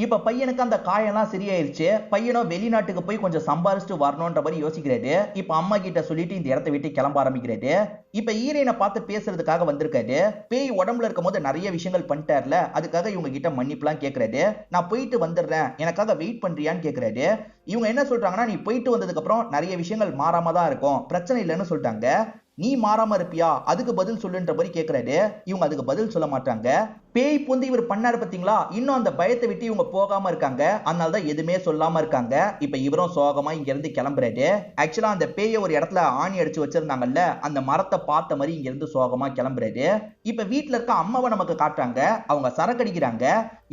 இப்ப பையனுக்கு அந்த காயெல்லாம் சரியாயிருச்சு. பையனும் வெளிநாட்டுக்கு போய் கொஞ்சம் சம்பாரிச்சுட்டு வரணும்ன்ற மாதிரி யோசிக்கிறாரு. இப்ப அம்மா கிட்ட சொல்லிட்டு இந்த இடத்தை விட்டு கிளம்ப ஆரம்பிக்கிறாரு. இப்ப ஹீரோயினை பார்த்து பேசுறதுக்காக வந்திருக்காரு. பேய் உடம்புல இருக்கும் போது நிறைய விஷயங்கள் பண்ணிட்டார்ல, அதுக்காக இவங்க கிட்ட மன்னிப்புலாம் கேட்கறாரு. நான் போயிட்டு வந்துடுறேன், எனக்காக வெயிட் பண்றியான்னு கேட்கறாரு. இவங்க என்ன சொல்றாங்கன்னா, நீ போயிட்டு வந்ததுக்கு அப்புறம் நிறைய விஷயங்கள் மாறாம தான் இருக்கும், பிரச்சனை இல்லைன்னு சொல்லிட்டாங்க. நீ மாறாம இருப்பியா, அதுக்கு பதில் சொல்லுன்ற மாதிரி கேட்கறாரு. இவங்க அதுக்கு பதில் சொல்ல மாட்டாங்க. பேய் பூந்து இவர் பண்ணாரு பாத்தீங்களா, இன்னும் அந்த பயத்தை விட்டு இவங்க போகாம இருக்காங்க. அதனாலதான் எதுவுமே சொல்லாம இருக்காங்க. இப்ப இவரும் சோகமா இங்க இருந்து கிளம்புறாரு. ஆக்சுவலா அந்த பேய ஒரு இடத்துல ஆணி அடிச்சு வச்சிருந்தாங்கல்ல, அந்த மரத்தை பார்த்த மாதிரி இங்க இருந்து சோகமா கிளம்புறாரு. இப்ப வீட்டுல இருக்க அம்மாவை நமக்கு காட்டுறாங்க. அவங்க சரக்கு அடிக்கிறாங்க.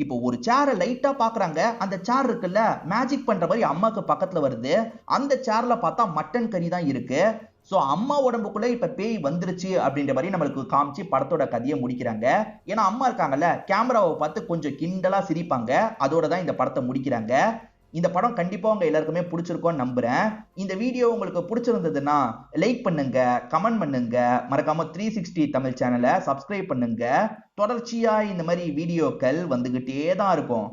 இப்போ ஒரு சேரை லைட்டா பாக்குறாங்க. அந்த சேர் இருக்குல்ல, மேஜிக் பண்ற மாதிரி அம்மாக்கு பக்கத்துல வருது. அந்த சேர்ல பார்த்தா மட்டன் கறி தான் இருக்கு. சோ அம்மா உடம்புக்குள்ள இப்ப பேய் வந்துருச்சு அப்படின்ற மாதிரி நம்மளுக்கு காமிச்சு படத்தோட கதையை முடிக்கிறாங்க. ஏன்னா அம்மா இருக்காங்கல்ல, கேமராவை பார்த்து கொஞ்சம் கிண்டலா சிரிப்பாங்க. அதோட தான் இந்த படத்தை முடிக்கிறாங்க. இந்த படம் கண்டிப்பா உங்க எல்லாருக்குமே பிடிச்சிருக்கும்னு நம்புறேன். இந்த வீடியோ உங்களுக்கு பிடிச்சிருந்ததுன்னா லைக் பண்ணுங்க, கமெண்ட் பண்ணுங்க, மறக்காம 360 தமிழ் சேனலை சப்ஸ்கிரைப் பண்ணுங்க. தொடர்ச்சியா இந்த மாதிரி வீடியோக்கள் வந்துகிட்டே தான் இருக்கும்.